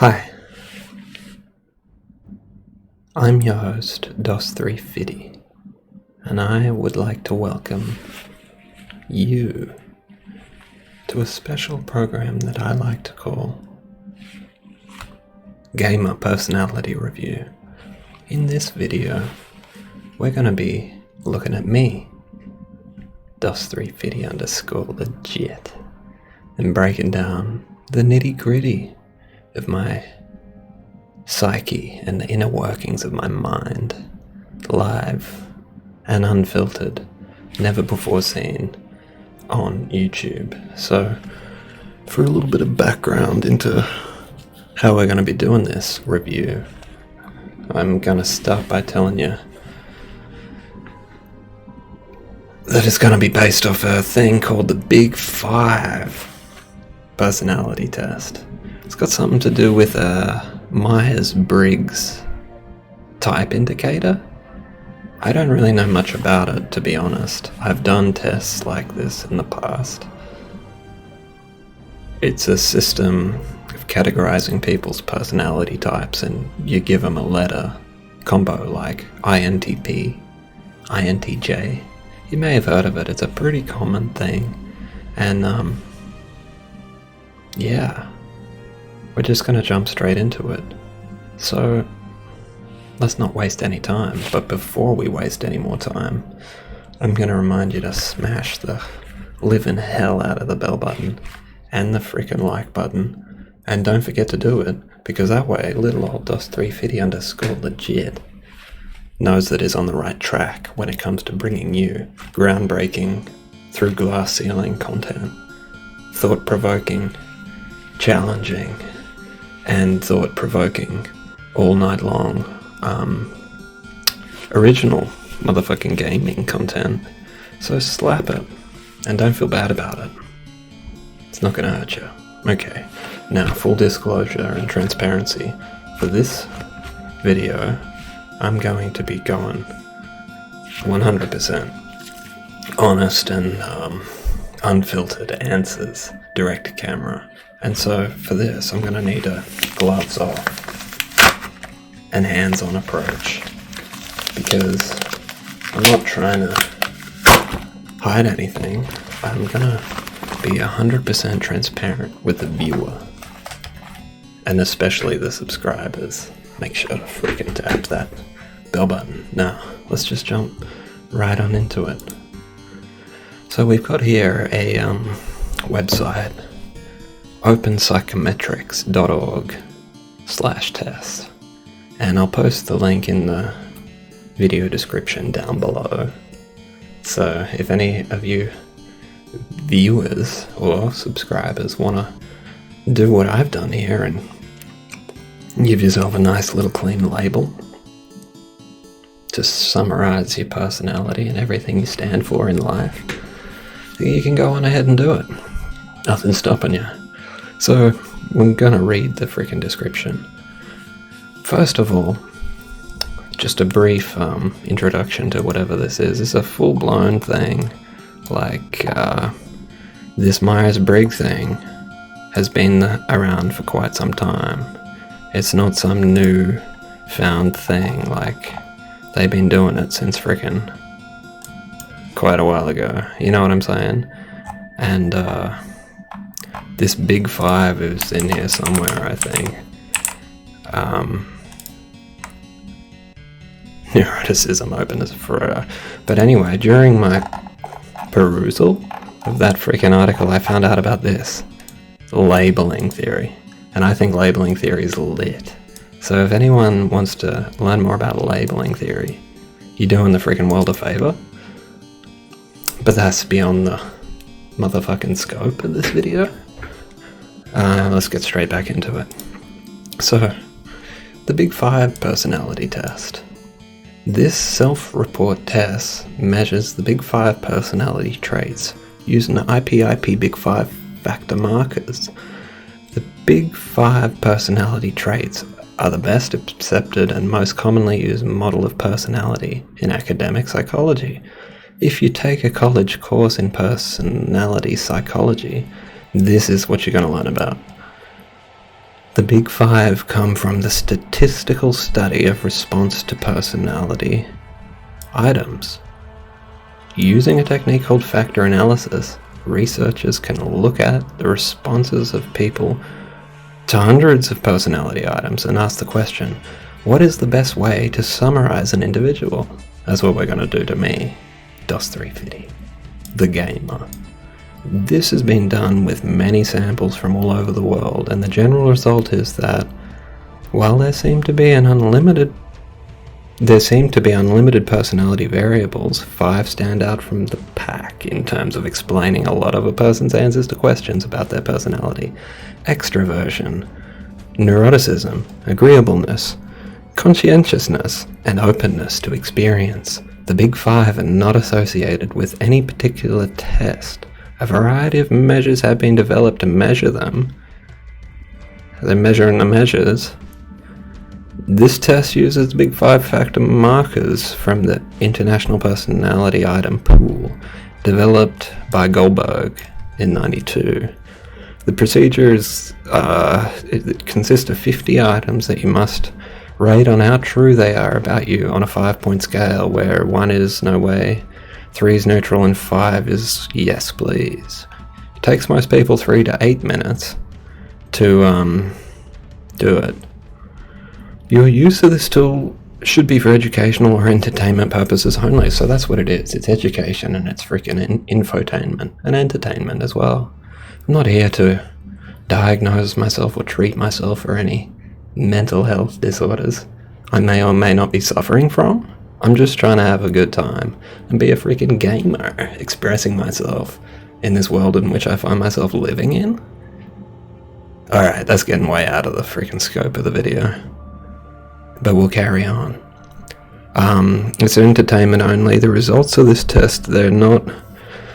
Hi, I'm your host, dos350, and I would like to welcome you to a special program that I like to call Gamer Personality Review. In this video, we're going to be looking at me, dos350_legit, and breaking down the nitty-gritty of my psyche and the inner workings of my mind, live and unfiltered, never before seen on YouTube. So, for a little bit of background into how we're going to be doing this review, I'm going to start by telling you that it's going to be based off a thing called the Big Five personality test. It's got something to do with Myers-Briggs type indicator. I don't really know much about it, to be honest. I've done tests like this in the past. It's a system of categorizing people's personality types, and you give them a letter combo like INTP, INTJ. You may have heard of it. It's a pretty common thing. And yeah, we're just going to jump straight into it. So, let's not waste any time. But before we waste any more time, I'm going to remind you to smash the living hell out of the bell button and the freaking like button. And don't forget to do it, because that way little old dos350_legit knows that is on the right track when it comes to bringing you groundbreaking, through glass ceiling content, thought-provoking, challenging, and thought-provoking all night long original motherfucking gaming content. So slap it and don't feel bad about it. It's not gonna hurt you. Okay, now full disclosure and transparency. For this video, I'm going to be going 100% honest and unfiltered answers, direct to camera. And so for this, I'm going to need a gloves off and hands-on approach, because I'm not trying to hide anything. I'm going to be 100% transparent with the viewer, and especially the subscribers. Make sure to freaking tap that bell button. Now, let's just jump right on into it. So we've got here a website, Open-Psychometrics.org/test, and I'll post the link in the video description down below. So if any of you viewers or subscribers want to do what I've done here and give yourself a nice little clean label to summarize your personality and everything you stand for in life, you can go on ahead and do it. Nothing's stopping you. So, we're gonna read the freaking description. First of all, just a brief introduction to whatever this is. It's a full-blown thing. Like, this Myers-Briggs thing has been around for quite some time. It's not some new found thing. Like, they've been doing it since freaking quite a while ago. You know what I'm saying? And, this Big Five is in here somewhere, I think. Neuroticism open as for. But anyway, during my perusal of that freaking article, I found out about this labeling theory, and I think labeling theory is lit. So if anyone wants to learn more about labeling theory, you're doing the freaking world a favor. But that's beyond the motherfucking scope of this video. Let's get straight back into it. So, the Big Five personality test. This self-report test measures the Big Five personality traits using the IPIP Big Five factor markers. The Big Five personality traits are the best accepted and most commonly used model of personality in academic psychology. If you take a college course in personality psychology, this is what you're going to learn about. The Big Five come from the statistical study of response to personality items. Using a technique called factor analysis, researchers can look at the responses of people to hundreds of personality items and ask the question, what is the best way to summarize an individual? That's what we're going to do to me, dos350, the gamer. This has been done with many samples from all over the world, and the general result is that while there seem to be unlimited personality variables, 5 stand out from the pack in terms of explaining a lot of a person's answers to questions about their personality. Extroversion, neuroticism, agreeableness, conscientiousness, and openness to experience. The Big Five are not associated with any particular test. A variety of measures have been developed to measure them. They're measuring the measures. This test uses Big Five factor markers from the International Personality Item Pool, developed by Goldberg in '92. The procedures it consists of 50 items that you must rate on how true they are about you on a 5-point scale, where 1 is no way, 3 is neutral, and 5 is yes please. It takes most people 3 to 8 minutes to do it. Your use of this tool should be for educational or entertainment purposes only, so that's what it is. It's education and it's freaking infotainment and entertainment as well. I'm not here to diagnose myself or treat myself for any mental health disorders I may or may not be suffering from. I'm just trying to have a good time and be a freaking gamer, expressing myself in this world in which I find myself living in. Alright, that's getting way out of the freaking scope of the video, but we'll carry on. It's entertainment only. The results of this test, they're not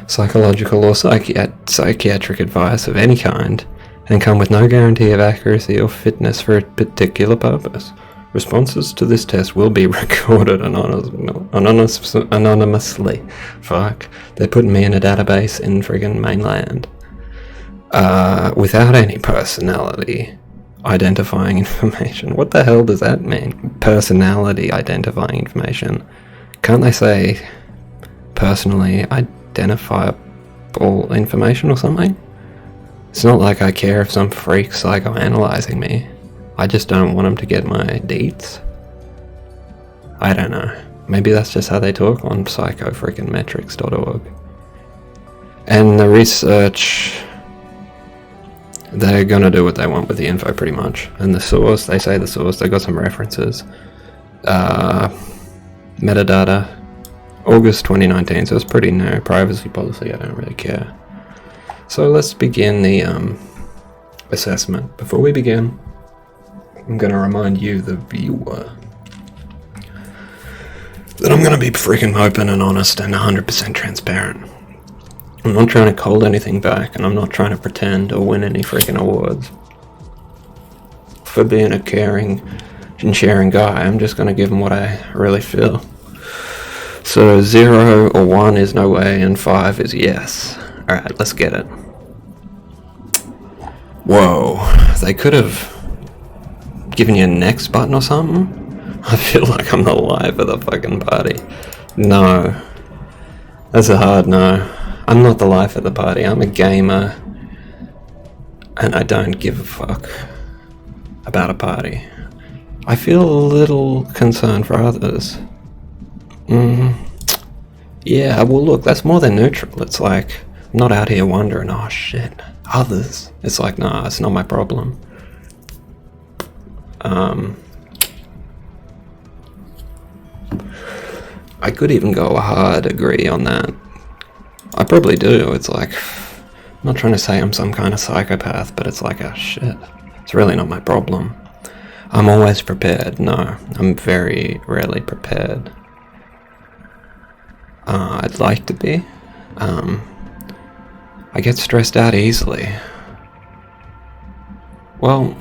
psychological or psychiatric advice of any kind, and come with no guarantee of accuracy or fitness for a particular purpose. Responses to this test will be recorded anonymously. Fuck. They're putting me in a database in friggin' mainland. Without any personality identifying information. What the hell does that mean? Personality identifying information. Can't they say personally identifiable information or something? It's not like I care if some freak's psychoanalyzing me. I just don't want them to get my deets. I don't know. Maybe that's just how they talk on psychometrics.org. And the research, they're gonna do what they want with the info pretty much. And the source, they say the source, they got some references. Metadata, August 2019, so it's pretty new. Privacy policy, I don't really care. So let's begin the assessment. Before we begin, I'm going to remind you, the viewer, that I'm going to be freaking open and honest and 100% transparent. I'm not trying to hold anything back, and I'm not trying to pretend or win any freaking awards for being a caring and sharing guy. I'm just going to give them what I really feel. So 0 or 1 is no way, and 5 is yes. Alright, let's get it. Whoa, they could have given you a next button or something? I feel like I'm the life of the fucking party. No. That's a hard no. I'm not the life of the party. I'm a gamer. And I don't give a fuck about a party. I feel a little concerned for others. Yeah, well look, that's more than neutral. It's like, I'm not out here wondering, oh shit, others. It's like, nah, it's not my problem. I could even go a hard agree on that. I probably do. It's like, I'm not trying to say I'm some kind of psychopath, but it's like, oh shit, it's really not my problem. I'm always prepared. No, I'm very rarely prepared. I'd like to be. I get stressed out easily. Well,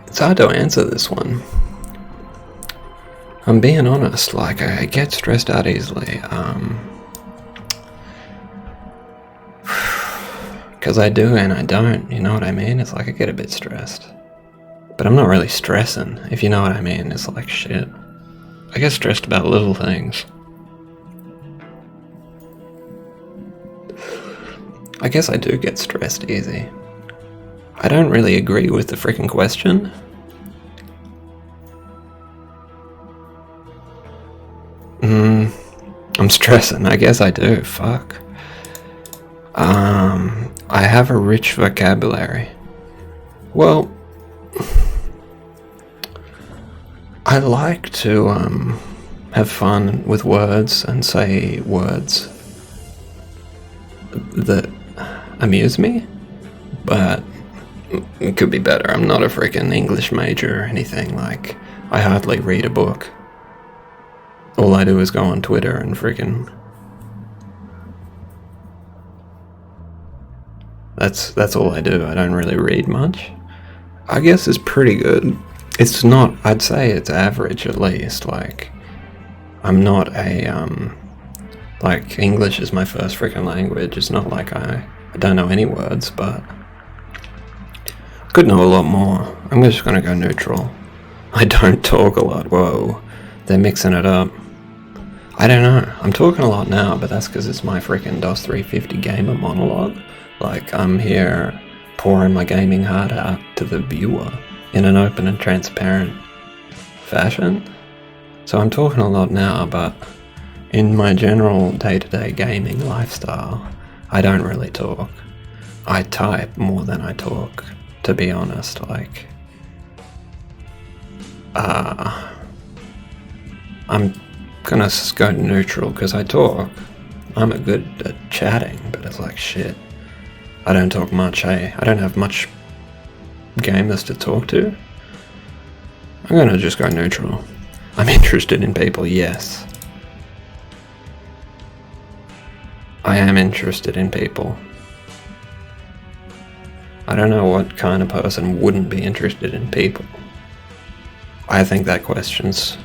it's hard to answer this one. I'm being honest, like, I get stressed out easily. Because I do and I don't, you know what I mean? It's like I get a bit stressed. But I'm not really stressing, if you know what I mean. It's like shit. I get stressed about little things. I guess I do get stressed easy. I don't really agree with the freaking question. I'm stressing, I guess I do, fuck. I have a rich vocabulary. Well, I like to have fun with words and say words that amuse me, but it could be better. I'm not a freaking English major or anything. Like, I hardly read a book. All I do is go on Twitter and freaking... That's all I do. I don't really read much. I guess it's pretty good. It's not... I'd say it's average at least. Like, I'm not a... like, English is my first freaking language. It's not like I don't know any words, but... I could know a lot more. I'm just gonna go neutral. I don't talk a lot. Whoa. They're mixing it up. I don't know. I'm talking a lot now, but that's because it's my freaking dos350 gamer monologue. Like, I'm here pouring my gaming heart out to the viewer in an open and transparent fashion. So I'm talking a lot now, but in my general day-to-day gaming lifestyle, I don't really talk. I type more than I talk, to be honest. Like, I'm gonna go neutral because I talk. I'm a good at chatting, but it's like shit. I don't talk much, hey? I don't have much gamers to talk to. I'm gonna just go neutral. I'm interested in people, yes. I am interested in people. I don't know what kind of person wouldn't be interested in people. I think that question's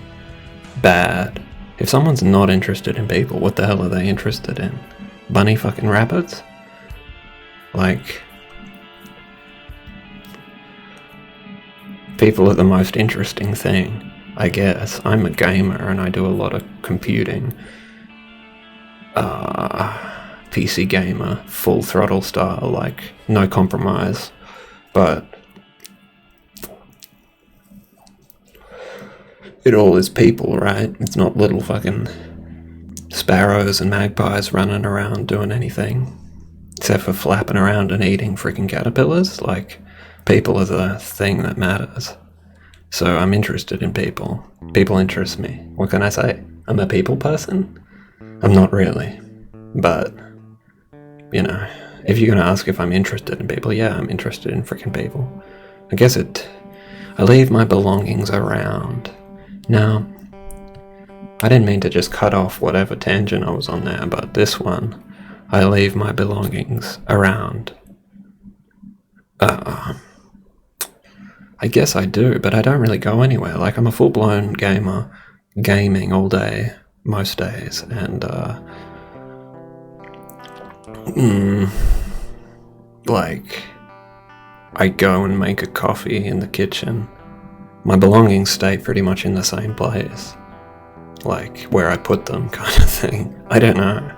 bad. If someone's not interested in people, what the hell are they interested in? Bunny fucking rabbits? Like, people are the most interesting thing, I guess. I'm a gamer and I do a lot of computing. PC gamer, full throttle style, like, no compromise. But it all is people, right? It's not little fucking sparrows and magpies running around doing anything. Except for flapping around and eating freaking caterpillars. Like, people are the thing that matters. So I'm interested in people. People interest me. What can I say? I'm a people person? I'm not really. But, you know, if you're gonna ask if I'm interested in people, yeah, I'm interested in freaking people. I guess I leave my belongings around. Now, I didn't mean to just cut off whatever tangent I was on there, but this one, I leave my belongings around. I guess I do, but I don't really go anywhere. Like, I'm a full-blown gamer, gaming all day, most days, and, like, I go and make a coffee in the kitchen. My belongings stay pretty much in the same place. Like, where I put them, kind of thing. I don't know.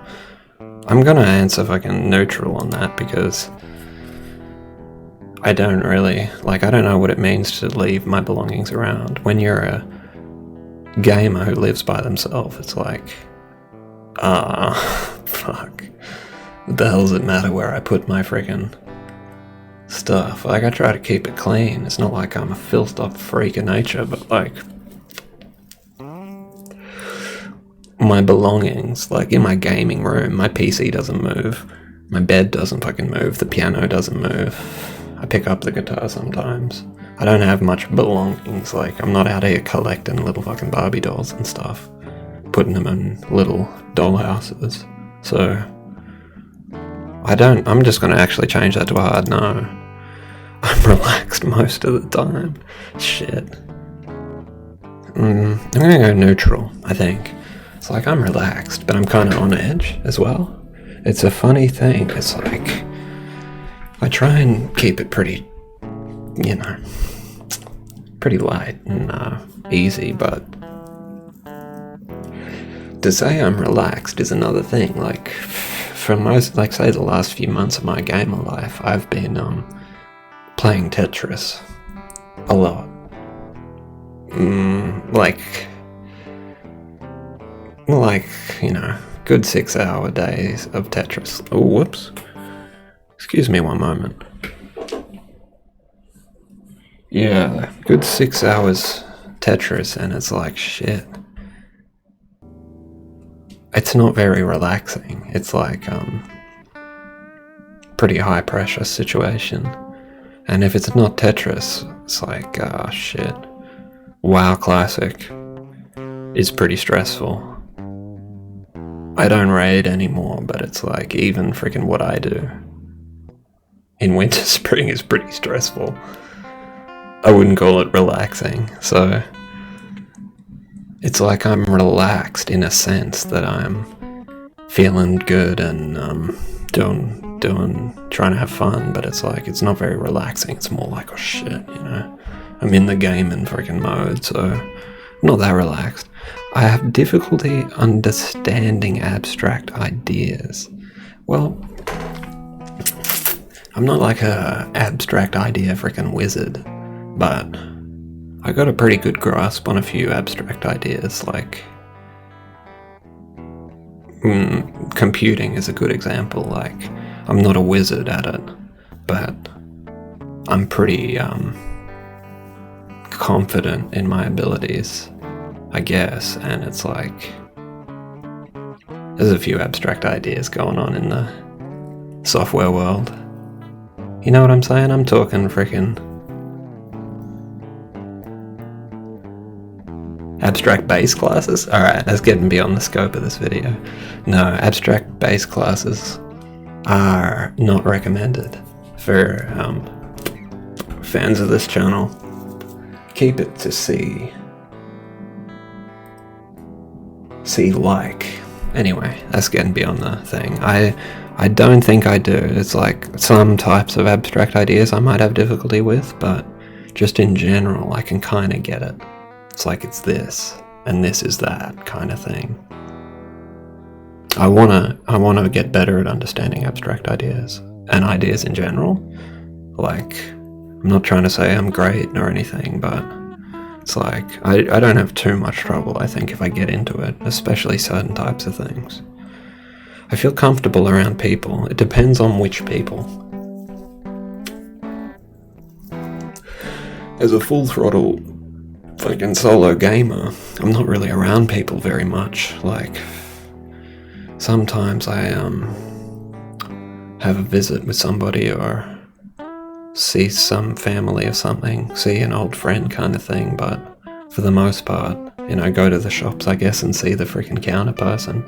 I'm gonna answer fucking neutral on that because I don't really, like, I don't know what it means to leave my belongings around. When you're a gamer who lives by themselves, it's like, fuck. What the hell does it matter where I put my freaking stuff? Like, I try to keep it clean. It's not like I'm a filthed up freak of nature, but like, my belongings, like in my gaming room, my PC doesn't move, my bed doesn't fucking move, the piano doesn't move, I pick up the guitar sometimes. I don't have much belongings. Like, I'm not out here collecting little fucking Barbie dolls and stuff, putting them in little dollhouses. So I'm just gonna actually change that to a hard no. I'm relaxed most of the time. Shit. I'm gonna go neutral, I think. It's like, I'm relaxed, but I'm kind of on edge as well. It's a funny thing. It's like, I try and keep it pretty, you know, pretty light and easy, but to say I'm relaxed is another thing. Like, for most, like, say the last few months of my gamer life, I've been playing Tetris a lot. Like, you know, good 6-hour days of Tetris. Oh, whoops. Excuse me one moment. Yeah, good 6 hours Tetris, and it's like, shit. It's not very relaxing. It's like, pretty high pressure situation. And if it's not Tetris, it's like, shit. WoW Classic is pretty stressful. I don't raid anymore, but it's like, even freaking what I do in Winter Spring is pretty stressful. I wouldn't call it relaxing, so it's like I'm relaxed in a sense that I'm feeling good and trying to have fun, but it's like, it's not very relaxing. It's more like, oh shit, you know, I'm in the game in freaking mode, so not that relaxed. I have difficulty understanding abstract ideas. Well, I'm not like a abstract idea freaking wizard, but I got a pretty good grasp on a few abstract ideas, like computing is a good example. Like, I'm not a wizard at it, but I'm pretty confident in my abilities, I guess, and it's like, there's a few abstract ideas going on in the software world. You know what I'm saying? I'm talking freaking abstract base classes? Alright, that's getting beyond the scope of this video. No, abstract base classes are not recommended for fans of this channel. Keep it to C. C-like. Anyway, that's getting beyond the thing. I don't think I do. It's like some types of abstract ideas I might have difficulty with, but just in general, I can kind of get it. It's like, it's this, and this is that kind of thing. I wanna get better at understanding abstract ideas, and ideas in general. Like, I'm not trying to say I'm great or anything, but it's like, I don't have too much trouble, I think, if I get into it, especially certain types of things. I feel comfortable around people. It depends on which people. As a full throttle fucking solo gamer, I'm not really around people very much. Like, sometimes I have a visit with somebody or see some family or something, see an old friend kind of thing, but for the most part, you know, go to the shops, I guess, and see the freaking counter person.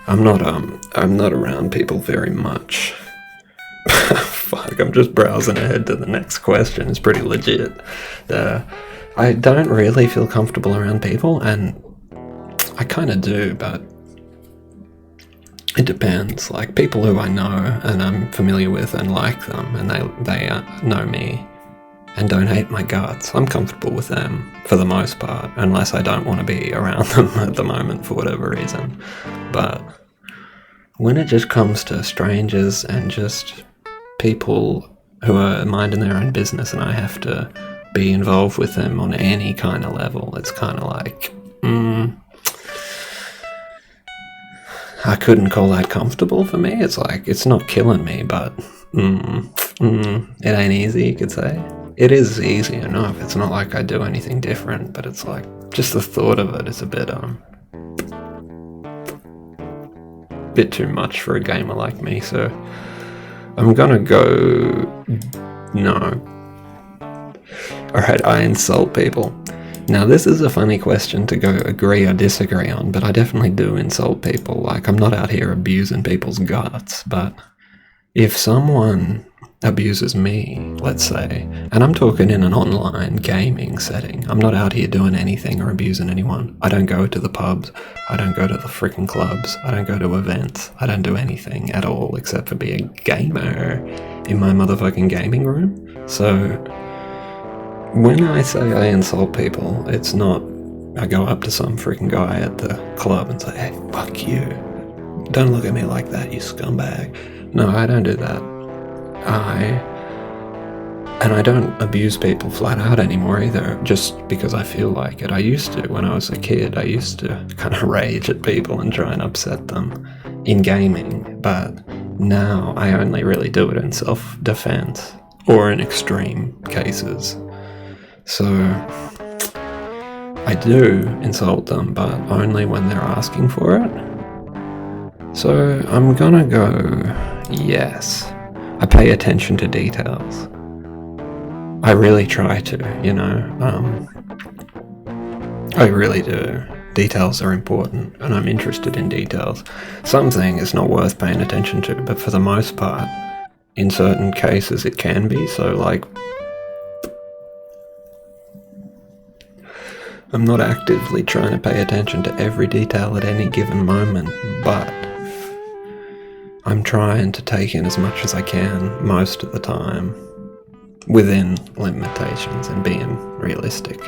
I'm not around people very much. Fuck, I'm just browsing ahead to the next question. It's pretty legit. I don't really feel comfortable around people, and I kind of do, but it depends. Like, people who I know and I'm familiar with and like them, and they know me and don't hate my guts, I'm comfortable with them for the most part, unless I don't want to be around them at the moment for whatever reason. But when it just comes to strangers and just people who are minding their own business and I have to be involved with them on any kind of level, it's kind of like, I couldn't call that comfortable for me. It's like, it's not killing me, but it ain't easy, you could say. It is easy enough. It's not like I do anything different, but it's like, just the thought of it is a bit too much for a gamer like me, so I'm gonna go no. Alright, I insult people. Now, this is a funny question to go agree or disagree on, but I definitely do insult people. Like, I'm not out here abusing people's guts, but if someone abuses me, let's say, and I'm talking in an online gaming setting. I'm not out here doing anything or abusing anyone. I don't go to the pubs. I don't go to the freaking clubs. I don't go to events. I don't do anything at all except for be a gamer in my motherfucking gaming room. So when I say I insult people, it's not I go up to some freaking guy at the club and say, hey, fuck you. Don't look at me like that, you scumbag. No, I don't do that. And I don't abuse people flat out anymore either, just because I feel like it. I used to when I was a kid. I used to kind of rage at people and try and upset them in gaming, but now I only really do it in self-defense or in extreme cases. So I do insult them, but only when they're asking for it. So I'm gonna go, yes. I pay attention to details. I really try to, you know. I really do. Details are important, and I'm interested in details. Something is not worth paying attention to, but for the most part, in certain cases it can be. So, like, I'm not actively trying to pay attention to every detail at any given moment, but I'm trying to take in as much as I can most of the time within limitations and being realistic.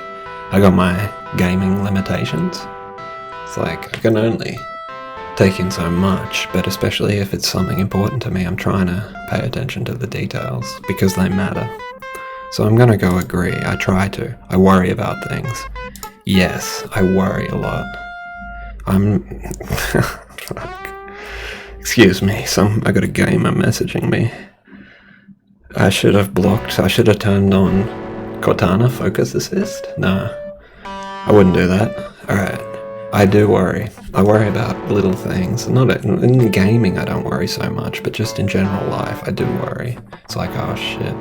I got my gaming limitations. It's like I can only take in so much, but especially if it's something important to me, I'm trying to pay attention to the details because they matter. So I'm gonna go agree. I try to. I worry about things. Yes, I worry a lot. Fuck. Excuse me, I got a gamer messaging me. I should have turned on Cortana Focus Assist? No, I wouldn't do that. Alright, I do worry. I worry about little things. Not in gaming I don't worry so much, but just in general life I do worry. It's like, oh shit.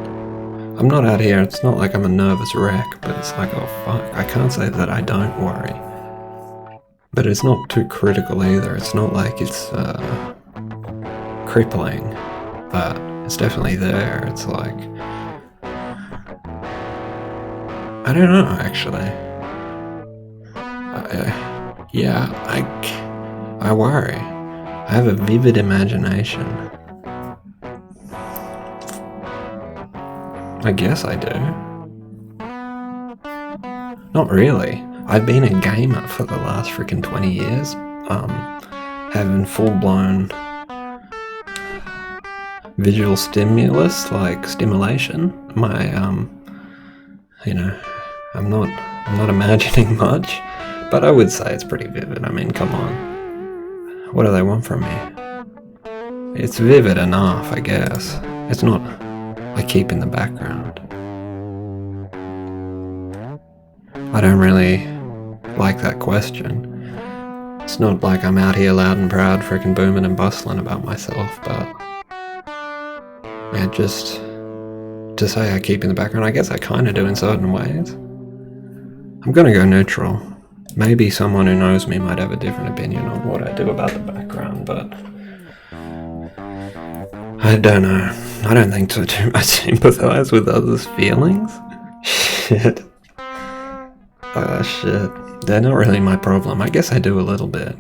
I'm not out here, it's not like I'm a nervous wreck, but it's like, oh fuck, I can't say that I don't worry. But it's not too critical either. It's not like it's crippling, but it's definitely there. It's like, I don't know, actually. I worry. I have a vivid imagination. I guess I do. Not really. I've been a gamer for the last freaking 20 years, having full-blown visual stimulus, like stimulation. I'm not imagining much, but I would say it's pretty vivid. I mean, come on. What do they want from me? It's vivid enough, I guess. It's not like keep in the background. I don't really like that question. It's not like I'm out here loud and proud, freaking booming and bustling about myself, but yeah, just to say I keep in the background, I guess I kind of do in certain ways. I'm gonna go neutral. Maybe someone who knows me might have a different opinion on what I do about the background, but I don't know. I don't think so too much sympathize with others' feelings. Shit. Shit. They're not really my problem. I guess I do a little bit,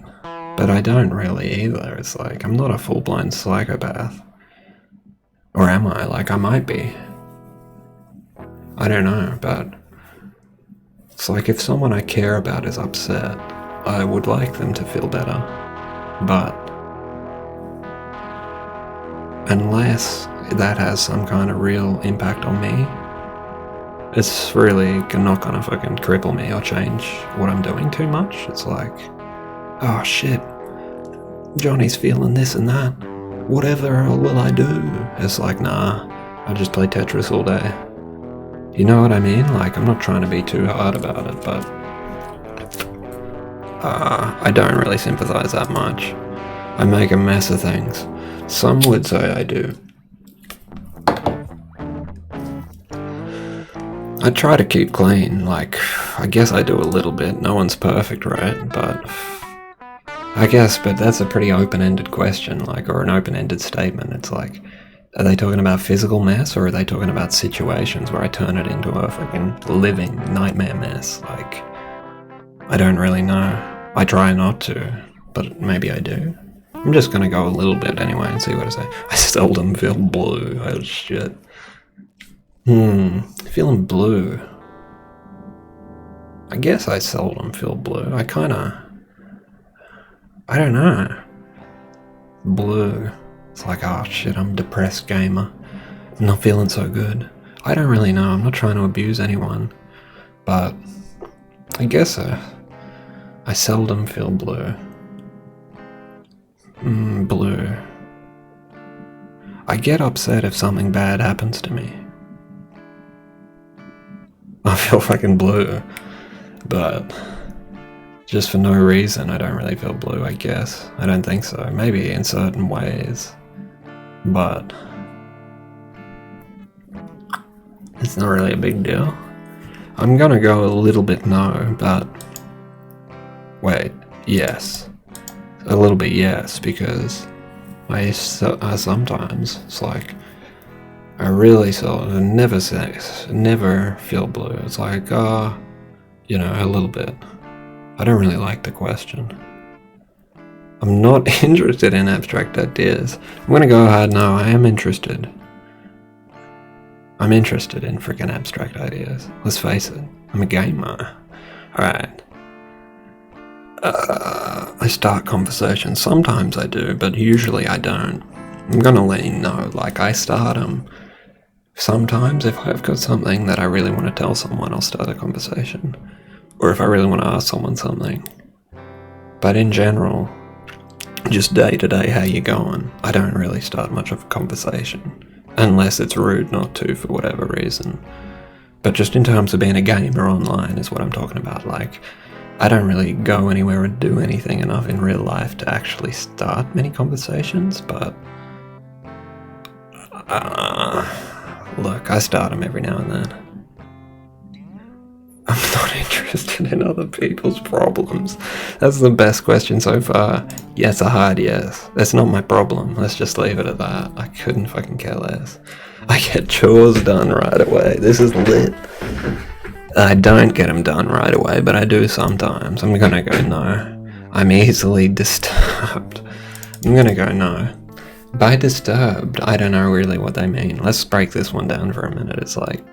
but I don't really either. It's like, I'm not a full-blown psychopath. Or am I? Like, I might be. I don't know, but it's like if someone I care about is upset, I would like them to feel better. But unless that has some kind of real impact on me, it's really not gonna fucking cripple me or change what I'm doing too much. It's like, oh shit, Johnny's feeling this and that. Whatever will I do? It's like, nah, I just play Tetris all day. You know what I mean? Like, I'm not trying to be too hard about it, but I don't really sympathize that much. I make a mess of things. Some would say I do. I try to keep clean, like, I guess I do a little bit. No one's perfect, right? But I guess, but that's a pretty open-ended question, like, or an open-ended statement. It's like, Are they talking about physical mess, or are they talking about situations where I turn it into a fucking living nightmare mess? Like, I don't really know. I try not to, but maybe I do. I'm just gonna go a little bit anyway and see what I say. I seldom feel blue. Oh shit. Feeling blue. I guess I seldom feel blue. I don't know. Blue. It's like, oh shit, I'm a depressed gamer. I'm not feeling so good. I don't really know. I'm not trying to abuse anyone. But I guess I seldom feel blue. Blue. I get upset if something bad happens to me. I feel fucking blue. But just for no reason, I don't really feel blue, I guess. I don't think so. Maybe in certain ways. But it's not really a big deal. I'm gonna go a little bit no, but wait, yes. A little bit yes, because I sometimes, it's like, I really never feel blue. It's like, a little bit. I don't really like the question. I'm not interested in abstract ideas. I'm gonna go ahead, no, I am interested. I'm interested in freaking abstract ideas. Let's face it, I'm a gamer. Alright. I start conversations. Sometimes I do, but usually I don't. I'm gonna let you know, like, I start them. Sometimes if I've got something that I really want to tell someone, I'll start a conversation. Or if I really want to ask someone something. But in general, just day to day, how you going? I don't really start much of a conversation. Unless it's rude not to, for whatever reason. But just in terms of being a gamer online is what I'm talking about. Like, I don't really go anywhere and do anything enough in real life to actually start many conversations, but look, I start them every now and then. I'm not interested in other people's problems. That's the best question so far. Yes, a hard yes. That's not my problem. Let's just leave it at that. I couldn't fucking care less. I get chores done right away. This is lit. I don't get them done right away, but I do sometimes. I'm gonna go no. I'm easily disturbed. I'm gonna go no. By disturbed, I don't know really what they mean. Let's break this one down for a minute. It's like,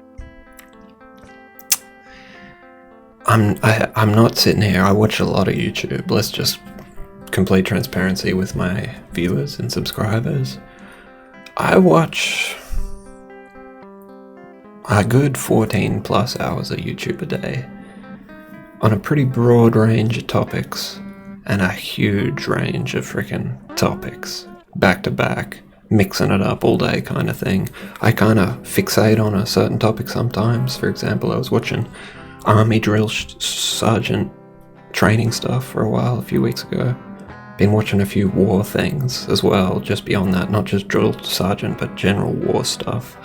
I'm not sitting here. I watch a lot of YouTube. Let's just complete transparency with my viewers and subscribers. I watch a good 14 plus hours of YouTube a day on a pretty broad range of topics and a huge range of freaking topics back to back, mixing it up all day kind of thing. I kind of fixate on a certain topic sometimes. For example, I was watching Army drill sergeant training stuff for a while, a few weeks ago. Been watching a few war things as well, just beyond that, not just drill sergeant, but general war stuff.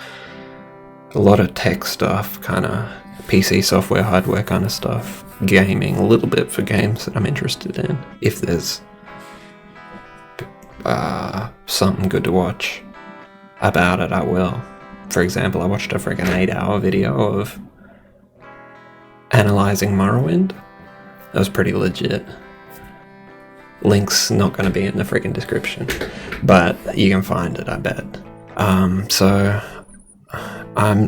A lot of tech stuff, kind of PC software, hardware kind of stuff. Gaming, a little bit for games that I'm interested in. If there's something good to watch about it, I will. For example, I watched a freaking 8-hour video of analyzing Morrowind. That was pretty legit. Link's not going to be in the freaking description, but you can find it, I bet. I'm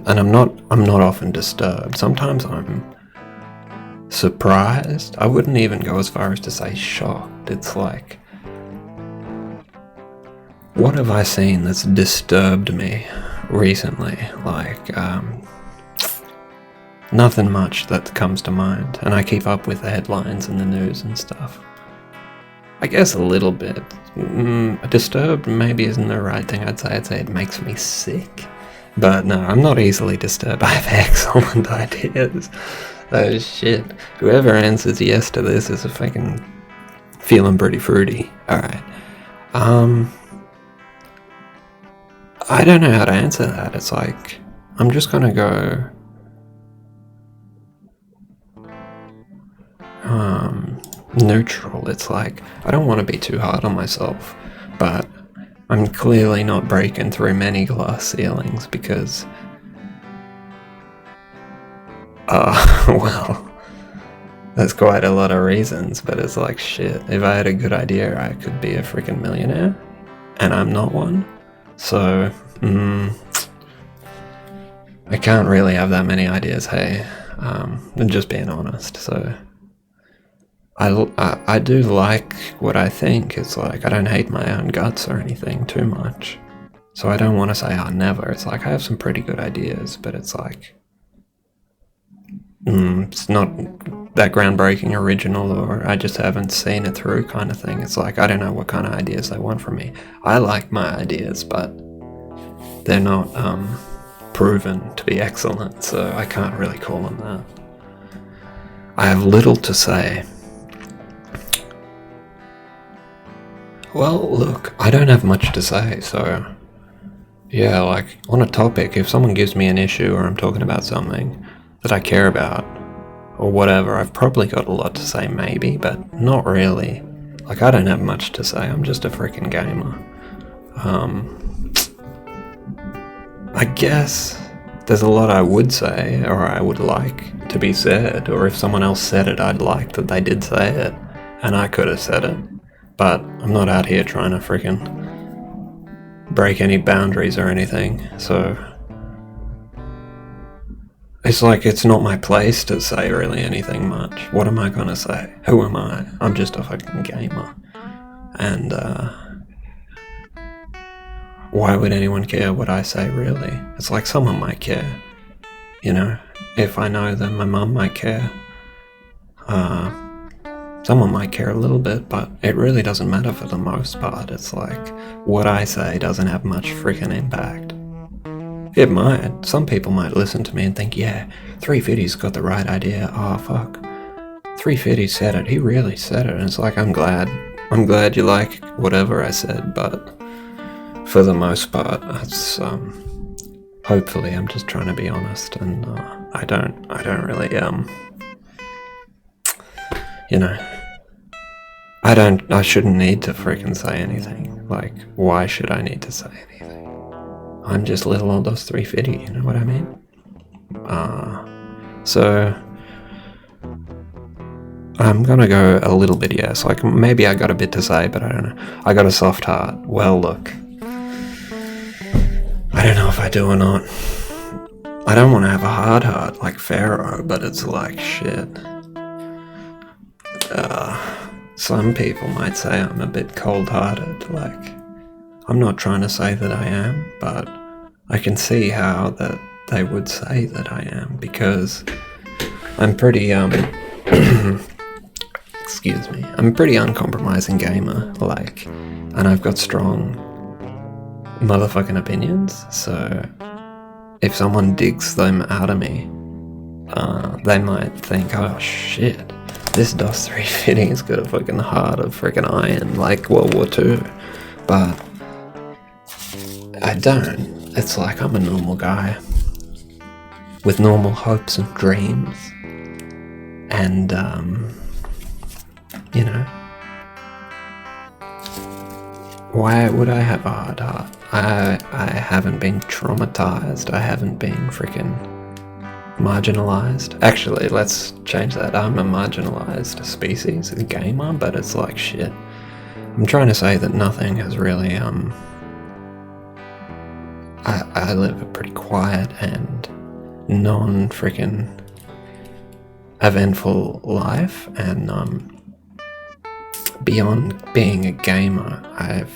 not often disturbed. Sometimes I'm surprised. I wouldn't even go as far as to say shocked. It's like, what have I seen that's disturbed me recently? Like, nothing much that comes to mind, and I keep up with the headlines and the news and stuff. I guess a little bit. Disturbed maybe isn't the right thing. I'd say it makes me sick. But no, I'm not easily disturbed. I have excellent ideas. Oh shit. Whoever answers yes to this is a fucking feeling pretty fruity. Alright. I don't know how to answer that. It's like, I'm just gonna go neutral. It's like, I don't want to be too hard on myself, but I'm clearly not breaking through many glass ceilings because... well, there's quite a lot of reasons, but it's like, shit, if I had a good idea, I could be a freaking millionaire, and I'm not one. So, I can't really have that many ideas, hey, I'm just being honest. So I do like what I think. It's like, I don't hate my own guts or anything too much, so I don't want to say never. It's like, I have some pretty good ideas, but it's like, it's not that groundbreaking, original, or I just haven't seen it through kind of thing. It's like, I don't know what kind of ideas they want from me. I like my ideas, but they're not proven to be excellent, so I can't really call them that. I have little to say. Well, look, I don't have much to say, so yeah, like, on a topic, if someone gives me an issue or I'm talking about something that I care about, or whatever, I've probably got a lot to say, maybe, but not really. Like, I don't have much to say, I'm just a freaking gamer. I guess there's a lot I would say, or I would like to be said, or if someone else said it, I'd like that they did say it, and I could have said it, but I'm not out here trying to freaking break any boundaries or anything, so... It's like, it's not my place to say really anything much. What am I gonna say? Who am I? I'm just a fucking gamer. And, why would anyone care what I say, really? It's like, someone might care. You know? If I know them, my mum might care. Someone might care a little bit, but it really doesn't matter for the most part. It's like, what I say doesn't have much freaking impact. It might. Some people might listen to me and think, yeah, 350's got the right idea. Oh, fuck. 350 said it. He really said it. And it's like, I'm glad you like whatever I said, but for the most part, it's, hopefully I'm just trying to be honest, and, I don't really, you know, I shouldn't need to freaking say anything. Like, why should I need to say anything? I'm just little old dos350, you know what I mean? So I'm gonna go a little bit yes, like maybe I got a bit to say, but I don't know. I got a soft heart. Well, look, I don't know if I do or not. I don't want to have a hard heart like Pharaoh, but it's like, shit. Some people might say I'm a bit cold-hearted, like, I'm not trying to say that I am, but I can see how that they would say that I am, because I'm pretty, excuse me, I'm a pretty uncompromising gamer, like, and I've got strong motherfucking opinions, so if someone digs them out of me, they might think, oh shit, this dos350's got a fucking heart of freaking iron, like World War II, but I don't. It's like, I'm a normal guy with normal hopes and dreams, and you know, why would I have a hard heart? I haven't been traumatized, I haven't been freaking marginalized. Actually, let's change that. I'm a marginalized species, a gamer, but it's like, shit. I'm trying to say that nothing has really, I live a pretty quiet and non-freaking eventful life, and beyond being a gamer, I've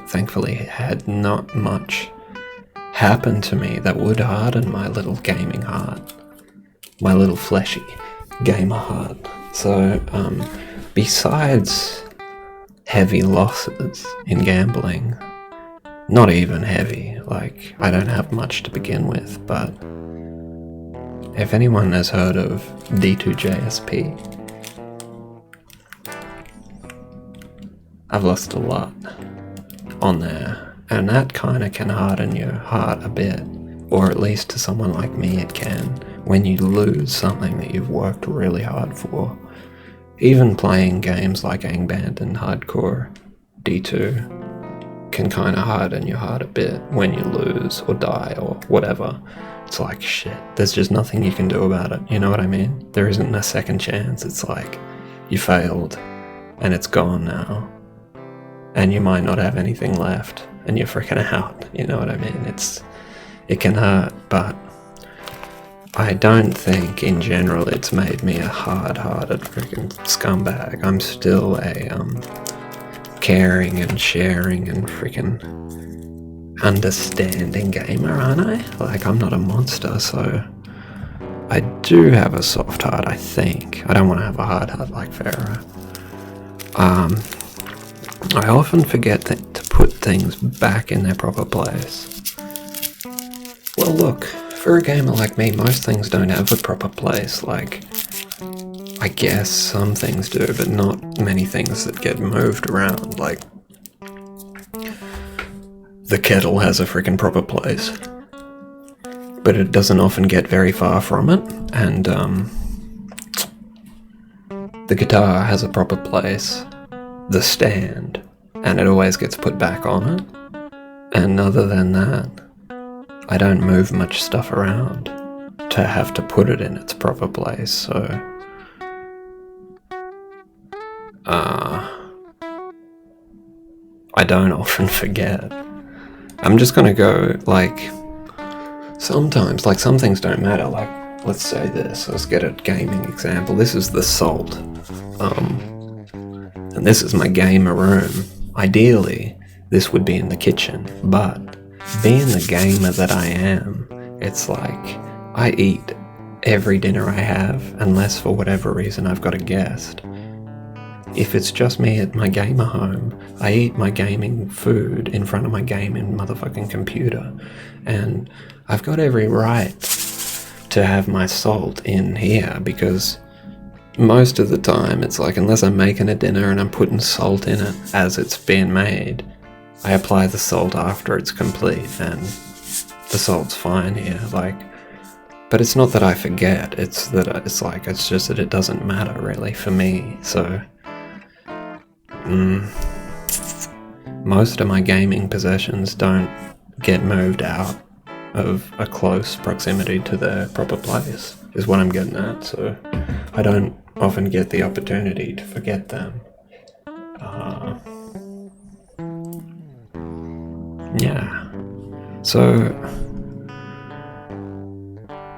thankfully had not much happen to me that would harden my little gaming heart, my little fleshy gamer heart. So besides heavy losses in gambling, not even heavy, like, I don't have much to begin with, but if anyone has heard of D2JSP, I've lost a lot on there, and that kind of can harden your heart a bit, or at least to someone like me it can, when you lose something that you've worked really hard for. Even playing games like Angband and Hardcore D2, can kind of harden your heart a bit when you lose or die or whatever. It's like, shit, there's just nothing you can do about it, you know what I mean? There isn't a second chance. It's like, you failed, and it's gone now, and you might not have anything left, and you're freaking out, you know what I mean? It can hurt, but I don't think in general it's made me a hard-hearted freaking scumbag. I'm still a caring and sharing and freaking understanding gamer, aren't I? Like, I'm not a monster, so I do have a soft heart, I think. I don't want to have a hard heart like Pharaoh. I often forget to put things back in their proper place. Well, look, for a gamer like me, most things don't have a proper place. Like, I guess some things do, but not many things that get moved around. Like, the kettle has a freaking proper place, but it doesn't often get very far from it, and the guitar has a proper place, the stand, and it always gets put back on it, and other than that, I don't move much stuff around to have to put it in its proper place, so I don't often forget. I'm just gonna go, like, sometimes, like, some things don't matter, like, let's say this, let's get a gaming example. This is the Salt, and this is my gamer room. Ideally, this would be in the kitchen, but being the gamer that I am, it's like, I eat every dinner I have, unless for whatever reason I've got a guest. If it's just me at my gamer home, I eat my gaming food in front of my gaming motherfucking computer, and I've got every right to have my salt in here, because most of the time it's like, unless I'm making a dinner and I'm putting salt in it as it's being made, I apply the salt after it's complete, and the salt's fine here, like, but it's not that I forget, it's just that it doesn't matter really for me, so most of my gaming possessions don't get moved out of a close proximity to their proper place, is what I'm getting at, so I don't often get the opportunity to forget them. Yeah. So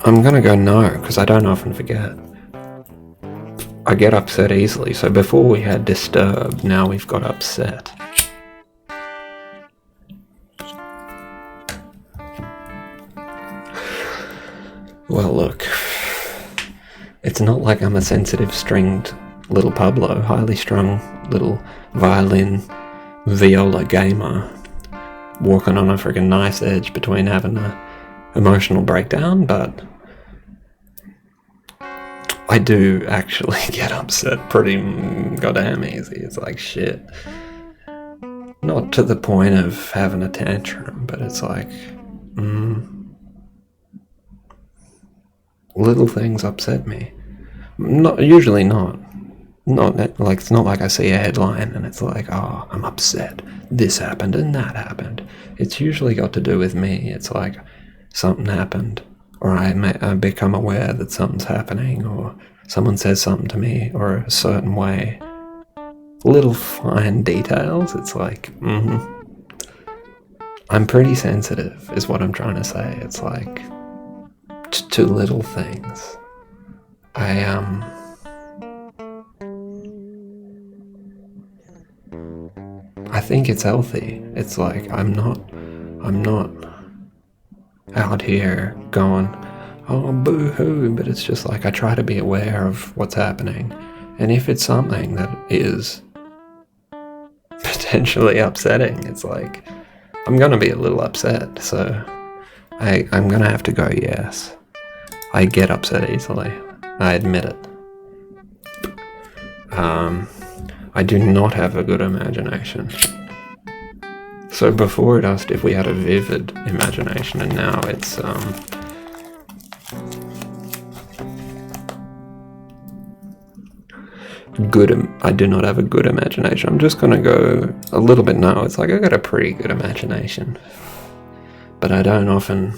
I'm gonna go no, because I don't often forget. I get upset easily, so before we had disturbed, now we've got upset. Well, look, it's not like I'm a sensitive stringed little Pablo, highly strung little violin viola gamer walking on a friggin' knife's edge between having an emotional breakdown, but I do actually get upset pretty goddamn easy. It's like, shit. Not to the point of having a tantrum, but it's like, little things upset me. Usually not. Like, it's not like I see a headline and it's like, oh, I'm upset. This happened and that happened. It's usually got to do with me. It's like something happened, or I become aware that something's happening, or someone says something to me, or a certain way. Little fine details, it's like, I'm pretty sensitive, is what I'm trying to say. It's like, to little things. I think it's healthy. It's like, I'm not out here going, oh, boo-hoo, but it's just like, I try to be aware of what's happening, and if it's something that is potentially upsetting, it's like, I'm gonna be a little upset, so I'm gonna have to go yes. I get upset easily, I admit it. I do not have a good imagination. So before it asked if we had a vivid imagination, and now it's I do not have a good imagination. I'm just gonna go a little bit no. It's like I got a pretty good imagination, but I don't often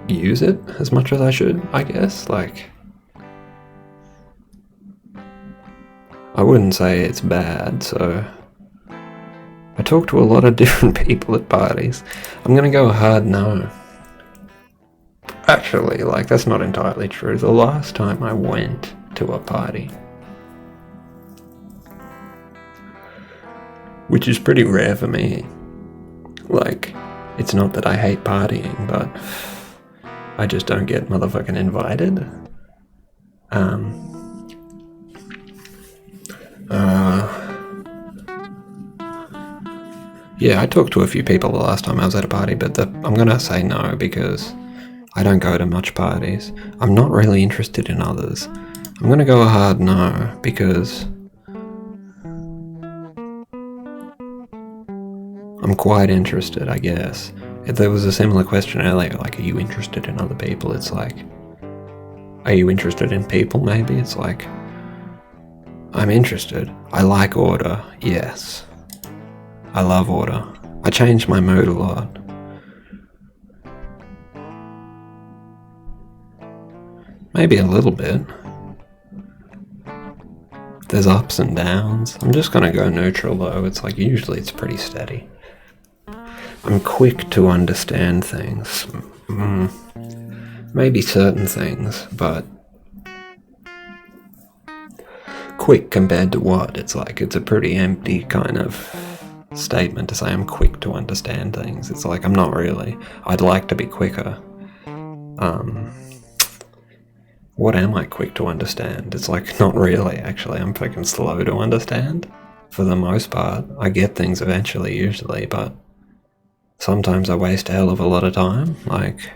use it as much as I should, I guess. Like, I wouldn't say it's bad, so I talk to a lot of different people at parties. I'm gonna go a hard no. Actually, like, that's not entirely true. The last time I went to a party, which is pretty rare for me, like, it's not that I hate partying, but I just don't get motherfucking invited. Yeah, I talked to a few people the last time I was at a party, but I'm gonna say no because I don't go to much parties. I'm not really interested in others. I'm gonna go a hard no because I'm quite interested, I guess. If there was a similar question earlier, like, are you interested in other people? It's like, are you interested in people, maybe? It's like, I'm interested. I like order, yes. I love order. I change my mood a lot. Maybe a little bit. There's ups and downs. I'm just gonna go neutral though. It's like, usually it's pretty steady. I'm quick to understand things. Maybe certain things, but quick compared to what? It's like, it's a pretty empty kind of statement to say I'm quick to understand things. It's like, I'm not really. I'd like to be quicker. What am I quick to understand? It's like, not really, actually. I'm fucking slow to understand. For the most part, I get things eventually, usually, but sometimes I waste a hell of a lot of time. Like,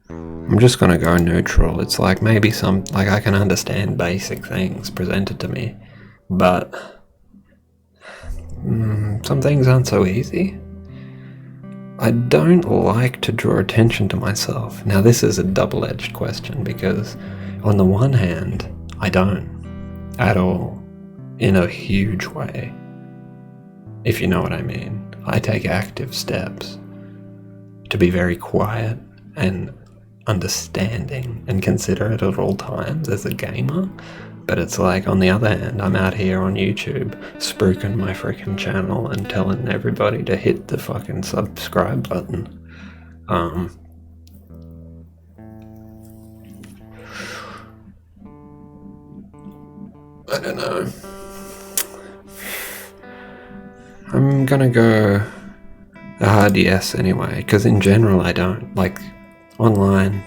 I'm just gonna go neutral. It's like, maybe I can understand basic things presented to me, but some things aren't so easy. I don't like to draw attention to myself. Now, this is a double-edged question because on the one hand, I don't at all, in a huge way, if you know what I mean. I take active steps to be very quiet and understanding and considerate at all times as a gamer. But it's like, on the other hand, I'm out here on YouTube spooking my freaking channel and telling everybody to hit the fucking subscribe button. I don't know. I'm gonna go a hard yes anyway, because in general I don't. Like, online,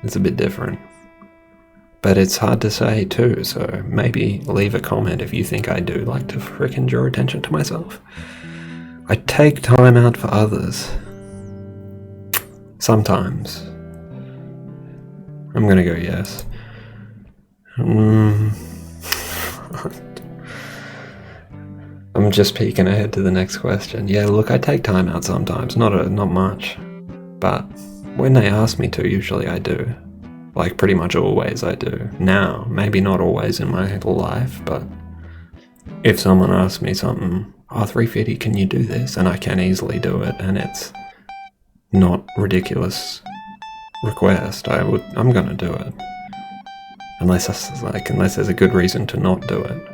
it's a bit different. But it's hard to say too, so maybe leave a comment if you think I do like to frickin' draw attention to myself. I take time out for others. Sometimes. I'm gonna go yes. I'm just peeking ahead to the next question. Yeah, look, I take time out sometimes, not much. But when they ask me to, usually I do. Like, pretty much always I do. Now, maybe not always in my life, but if someone asks me something, 350, can you do this? And I can easily do it, and it's not ridiculous request, I'm gonna do it. Unless there's a good reason to not do it.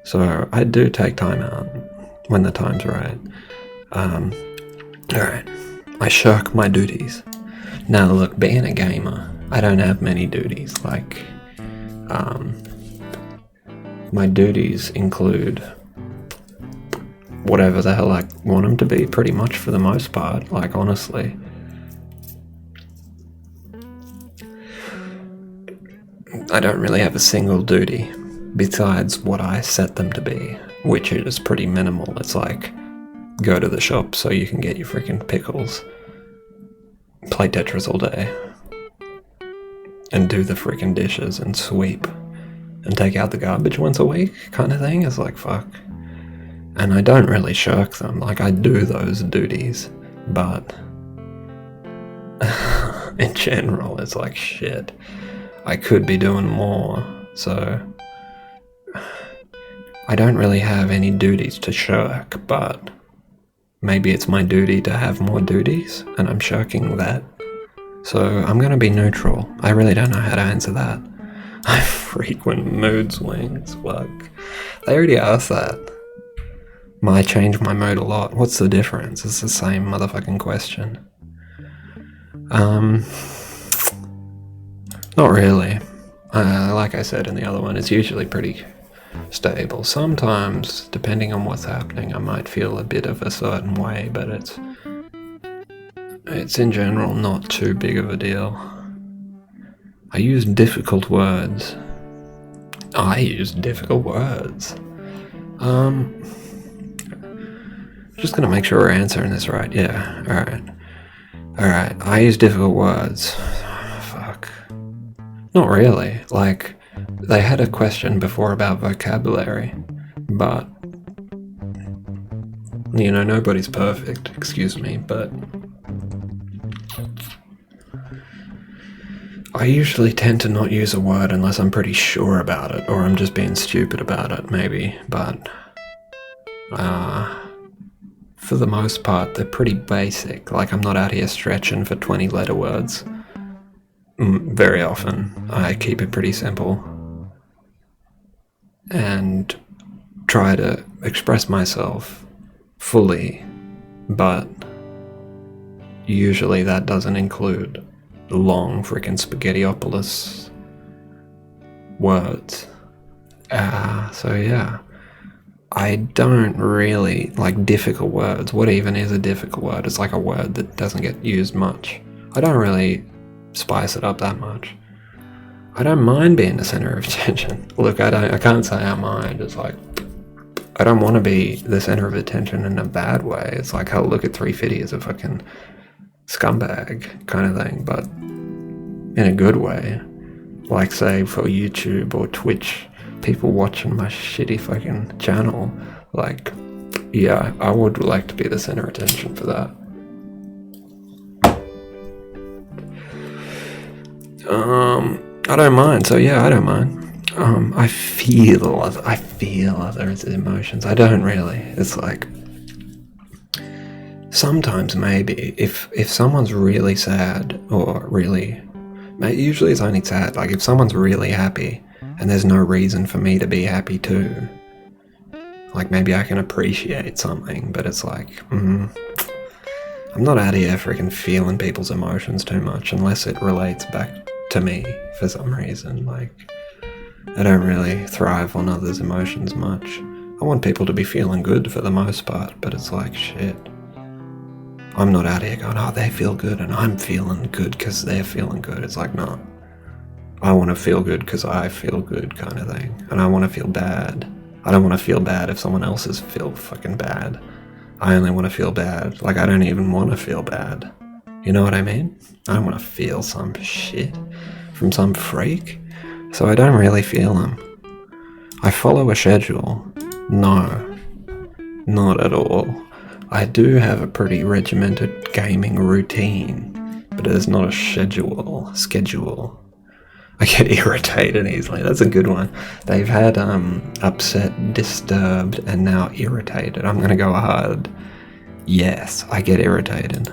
So I do take time out when the time's right. Alright. I shirk my duties. Now look, being a gamer, I don't have many duties. Like, my duties include whatever the hell I want them to be, pretty much, for the most part. Like, honestly, I don't really have a single duty besides what I set them to be, which is pretty minimal. It's like, go to the shop so you can get your freaking pickles, play Tetris all day, and do the freaking dishes and sweep and take out the garbage once a week kind of thing. Is like, fuck. And I don't really shirk them. Like, I do those duties, but in general it's like, shit, I could be doing more. So I don't really have any duties to shirk, but maybe it's my duty to have more duties, and I'm shirking that. So I'm going to be neutral. I really don't know how to answer that. I have frequent mood swings. Fuck. They already asked that. I change my mood a lot. What's the difference? It's the same motherfucking question. Not really. Like I said in the other one, it's usually pretty stable. Sometimes, depending on what's happening, I might feel a bit of a certain way, but it's in general not too big of a deal. I use difficult words. Just gonna make sure we're answering this right. Yeah, alright. I use difficult words. Fuck. Not really. Like, they had a question before about vocabulary, but, you know, nobody's perfect, excuse me, but I usually tend to not use a word unless I'm pretty sure about it, or I'm just being stupid about it, maybe, but for the most part, they're pretty basic. Like, I'm not out here stretching for 20-letter words. Very often, I keep it pretty simple and try to express myself fully, but usually that doesn't include long freaking spaghettiopolis words. So yeah, I don't really like difficult words. What even is a difficult word? It's like a word that doesn't get used much. I don't really spice it up that much. I don't mind being the center of attention. Look, I can't say I mind. It's like, I don't want to be the center of attention in a bad way. It's like, oh, look at 350 as a fucking scumbag kind of thing, but in a good way. Like, say, for YouTube or Twitch, people watching my shitty fucking channel. Like, yeah, I would like to be the center of attention for that. I don't mind. So yeah, I don't mind. I feel others' emotions. I don't really. It's like, sometimes maybe if someone's really sad, or really, usually it's only sad. Like, if someone's really happy and there's no reason for me to be happy too, like, maybe I can appreciate something, but it's like, I'm not out here freaking feeling people's emotions too much unless it relates back to me for some reason. Like, I don't really thrive on others' emotions much. I want people to be feeling good for the most part, but it's like, shit. I'm not out here going, oh, they feel good and I'm feeling good because they're feeling good. It's like, no. I want to feel good because I feel good kind of thing. And I want to feel bad. I don't want to feel bad if someone else's feel fucking bad. I only want to feel bad. Like, I don't even want to feel bad. You know what I mean? I don't want to feel some shit from some freak. So I don't really feel them. I follow a schedule. No. Not at all. I do have a pretty regimented gaming routine, but there's not a schedule. I get irritated easily. That's a good one. They've had upset, disturbed, and now irritated. I'm gonna go hard. Yes, I get irritated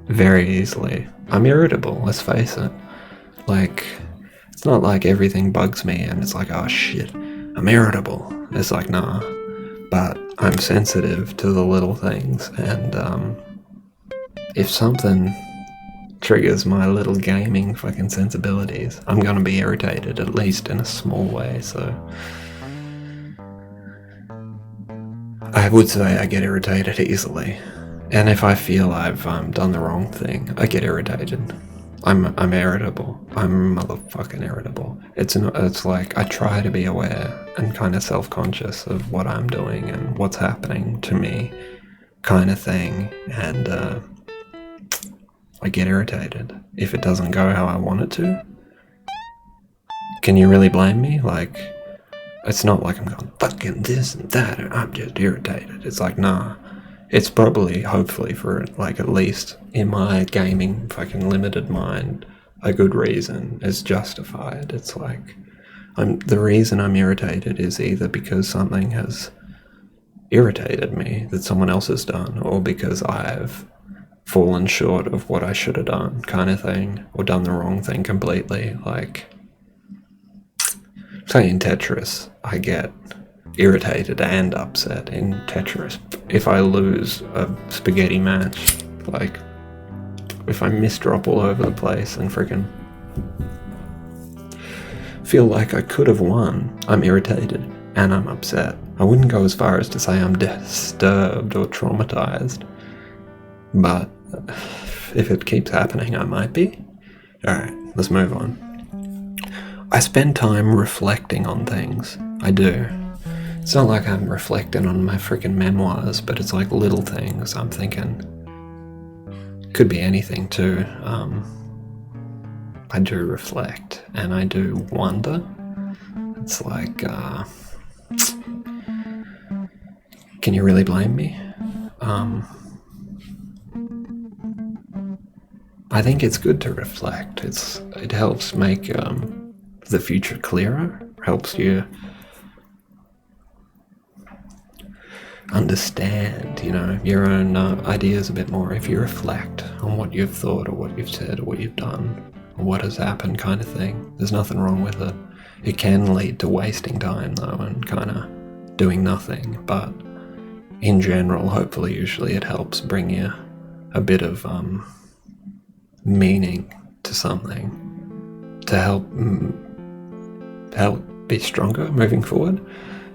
very easily. I'm irritable, let's face it. Like, it's not like everything bugs me and it's like, oh shit, I'm irritable. It's like, nah. But I'm sensitive to the little things, and if something triggers my little gaming fucking sensibilities, I'm gonna be irritated, at least in a small way. So I would say I get irritated easily, and if I feel I've done the wrong thing, I get irritated. I'm irritable. I'm motherfucking irritable. It's like, I try to be aware and kind of self-conscious of what I'm doing and what's happening to me, kind of thing, and I get irritated if it doesn't go how I want it to. Can you really blame me? Like, it's not like I'm going, fucking this and that, and I'm just irritated. It's like, nah. It's probably, hopefully, for, like, at least in my gaming fucking limited mind, a good reason is justified. It's like, The reason I'm irritated is either because something has irritated me that someone else has done, or because I've fallen short of what I should have done, kind of thing, or done the wrong thing completely. Like, say in Tetris, I get irritated and upset in Tetris if I lose a spaghetti match. Like, if I misdrop all over the place and freaking feel like I could have won, I'm irritated and I'm upset. I wouldn't go as far as to say I'm disturbed or traumatized, but if it keeps happening, I might be. Alright, let's move on. I spend time reflecting on things. I do. It's not like I'm reflecting on my freaking memoirs, but it's like little things I'm thinking. Could be anything too. I do reflect and I do wonder. It's like, can you really blame me? I think it's good to reflect. It helps make the future clearer, helps you understand, your own ideas a bit more if you reflect on what you've thought or what you've said or what you've done or what has happened, kind of thing. There's nothing wrong with it. It can lead to wasting time though and kind of doing nothing, but in general, hopefully, usually it helps bring you a bit of meaning to something to help be stronger moving forward.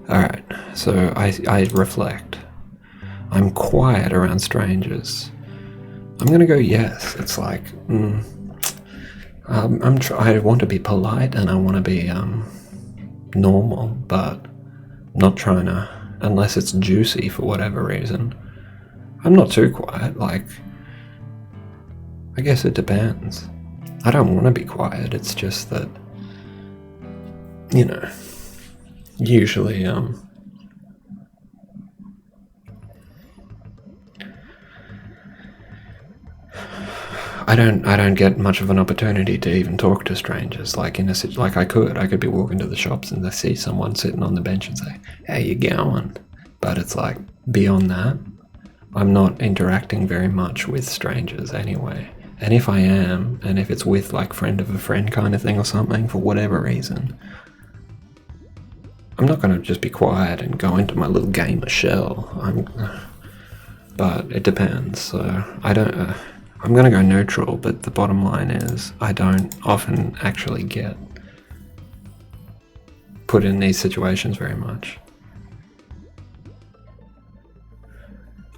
Alright, so I reflect. I'm quiet around strangers. I'm gonna go yes. It's like, I want to be polite and I want to be normal, but not trying to, unless it's juicy for whatever reason. I'm not too quiet, like, I guess it depends. I don't want to be quiet, it's just that, usually, I don't get much of an opportunity to even talk to strangers. Like I could be walking to the shops and I see someone sitting on the bench and say, "How you going?" But it's like, beyond that, I'm not interacting very much with strangers anyway. And if I am, and if it's with like friend of a friend kind of thing or something, for whatever reason, I'm not going to just be quiet and go into my little gamer shell. But it depends. So I'm going to go neutral, but the bottom line is I don't often actually get put in these situations very much.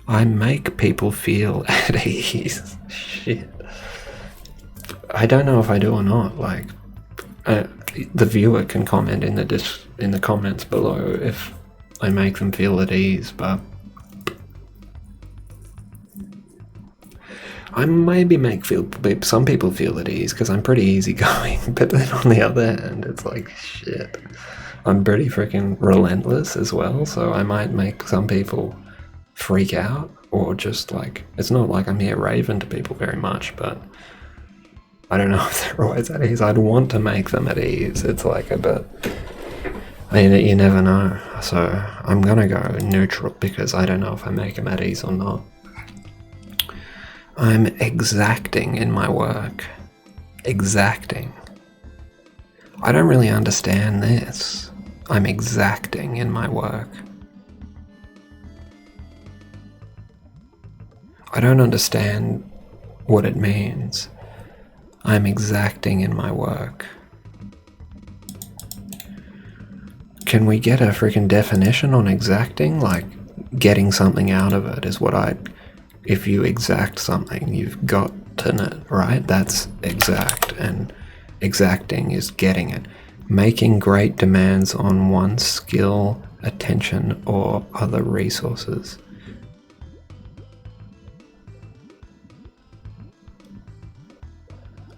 I make people feel at ease. Shit. I don't know if I do or not. Like, the viewer can comment in the comments below if I make them feel at ease, but I maybe make some people feel at ease because I'm pretty easygoing, but then on the other hand, it's like, shit, I'm pretty freaking relentless as well, so I might make some people freak out, or just like, it's not like I'm here raving to people very much, but I don't know if they're always at ease. I'd want to make them at ease. It's like a bit, you never know, so I'm gonna go neutral because I don't know if I make them at ease or not. I'm exacting in my work. Exacting. I don't really understand this. I'm exacting in my work. I don't understand what it means. I'm exacting in my work. Can we get a freaking definition on exacting? Like, getting something out of it is what if you exact something, you've gotten it, right? That's exact, and exacting is getting it. Making great demands on one's skill, attention, or other resources.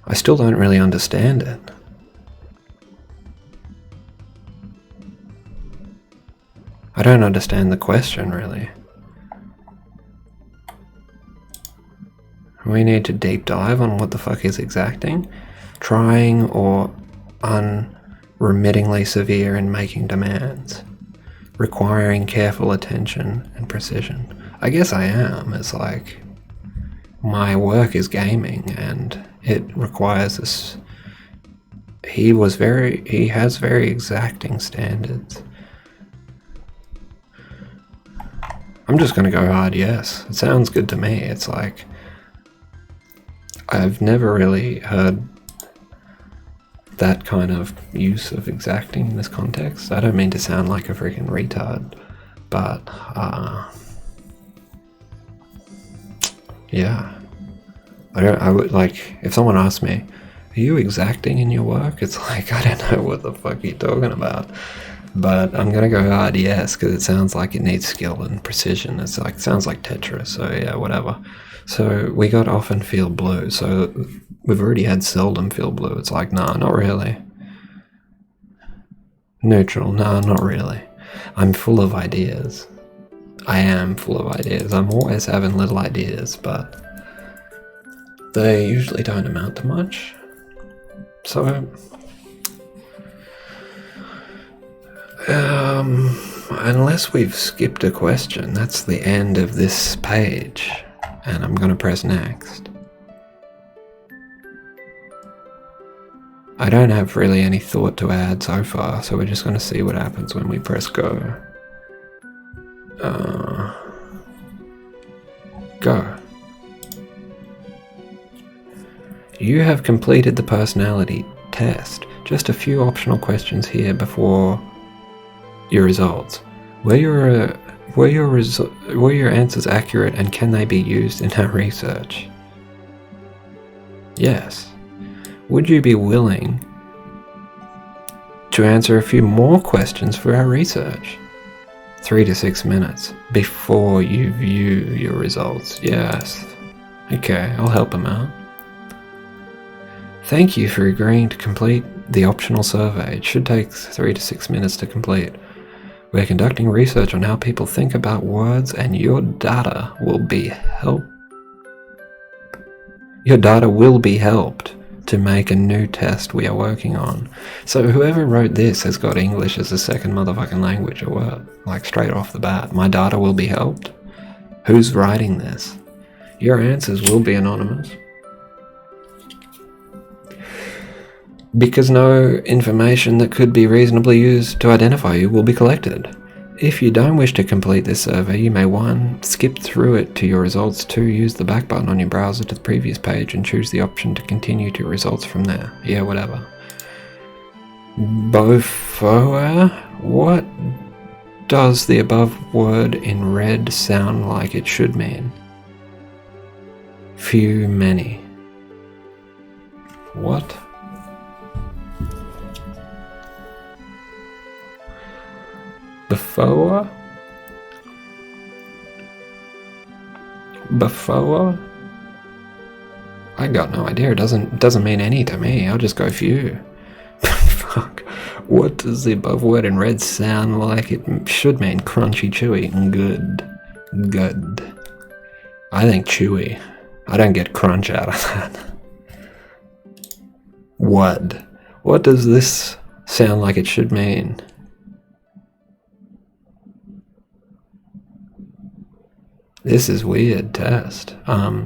I still don't really understand it. I don't understand the question, really. We need to deep dive on what the fuck is exacting. Trying or remittingly severe in making demands, requiring careful attention and precision. I guess I am. It's like my work is gaming and it requires this. He has very exacting standards. I'm just gonna go hard yes. It sounds good to me. It's like, I've never really heard that kind of use of exacting in this context. I don't mean to sound like a freaking retard, but yeah. I would like, if someone asked me, are you exacting in your work? It's like, I don't know what the fuck you're talking about. But I'm gonna go hard yes, because it sounds like it needs skill and precision. It's like, sounds like Tetris, so yeah, whatever. So we got often feel blue, so we've already had seldom feel blue. It's like, nah, not really. Neutral, nah, not really. I'm full of ideas. I am full of ideas. I'm always having little ideas, but they usually don't amount to much. So, unless we've skipped a question, that's the end of this page, and I'm going to press next. I don't have really any thought to add so far, so we're just going to see what happens when we press go. Go. You have completed the personality test. Just a few optional questions here before your results. Were your answers accurate, and can they be used in our research? Yes. Would you be willing to answer a few more questions for our research? 3 to 6 minutes before you view your results. Yes. Okay, I'll help him out. Thank you for agreeing to complete the optional survey. It should take 3 to 6 minutes to complete. We're conducting research on how people think about words, and your data will be helped to make a new test we are working on. So whoever wrote this has got English as a second motherfucking language or what? Like straight off the bat. My data will be helped? Who's writing this? Your answers will be anonymous. Because no information that could be reasonably used to identify you will be collected. If you don't wish to complete this survey, you may 1. Skip through it to your results, 2. Use the back button on your browser to the previous page and choose the option to continue to your results from there. Yeah, whatever. Bofoa? What does the above word in red sound like it should mean? Few, many. What? Before? I got no idea. It doesn't mean any to me. I'll just go few. Fuck. What does the above word in red sound like it should mean? Crunchy, chewy, good. I think chewy. I don't get crunch out of that. What does this sound like it should mean? This is weird test. I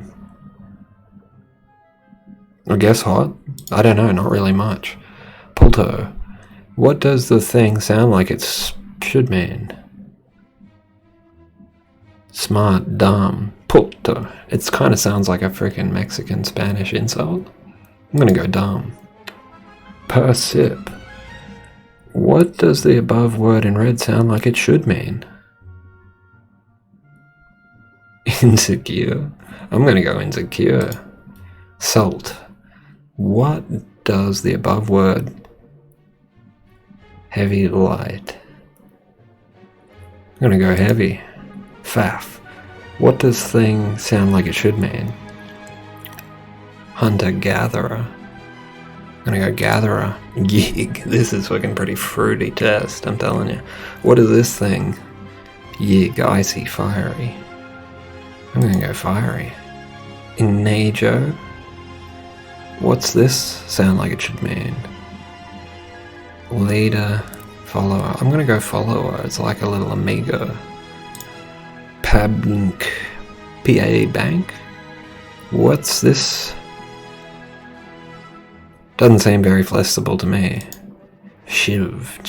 guess hot? I don't know, not really much. Pulto. What does the thing sound like it should mean? Smart, dumb. Pulto. It kind of sounds like a freaking Mexican Spanish insult. I'm gonna go dumb. Per sip. What does the above word in red sound like it should mean? Insecure. I'm gonna go insecure. Salt. What does the above word heavy, light? I'm gonna go heavy. Faff. What does thing sound like it should mean? Hunter-gatherer. I'm gonna go gatherer. Yig. This is fucking pretty fruity test, I'm telling you. What is this thing? Yig, icy, fiery. I'm gonna go fiery. Inajo. What's this sound like it should mean? Leader, follower. I'm gonna go follower. It's like a little amigo. Pabnk, PA Bank. What's this? Doesn't seem very flexible to me. Chiv,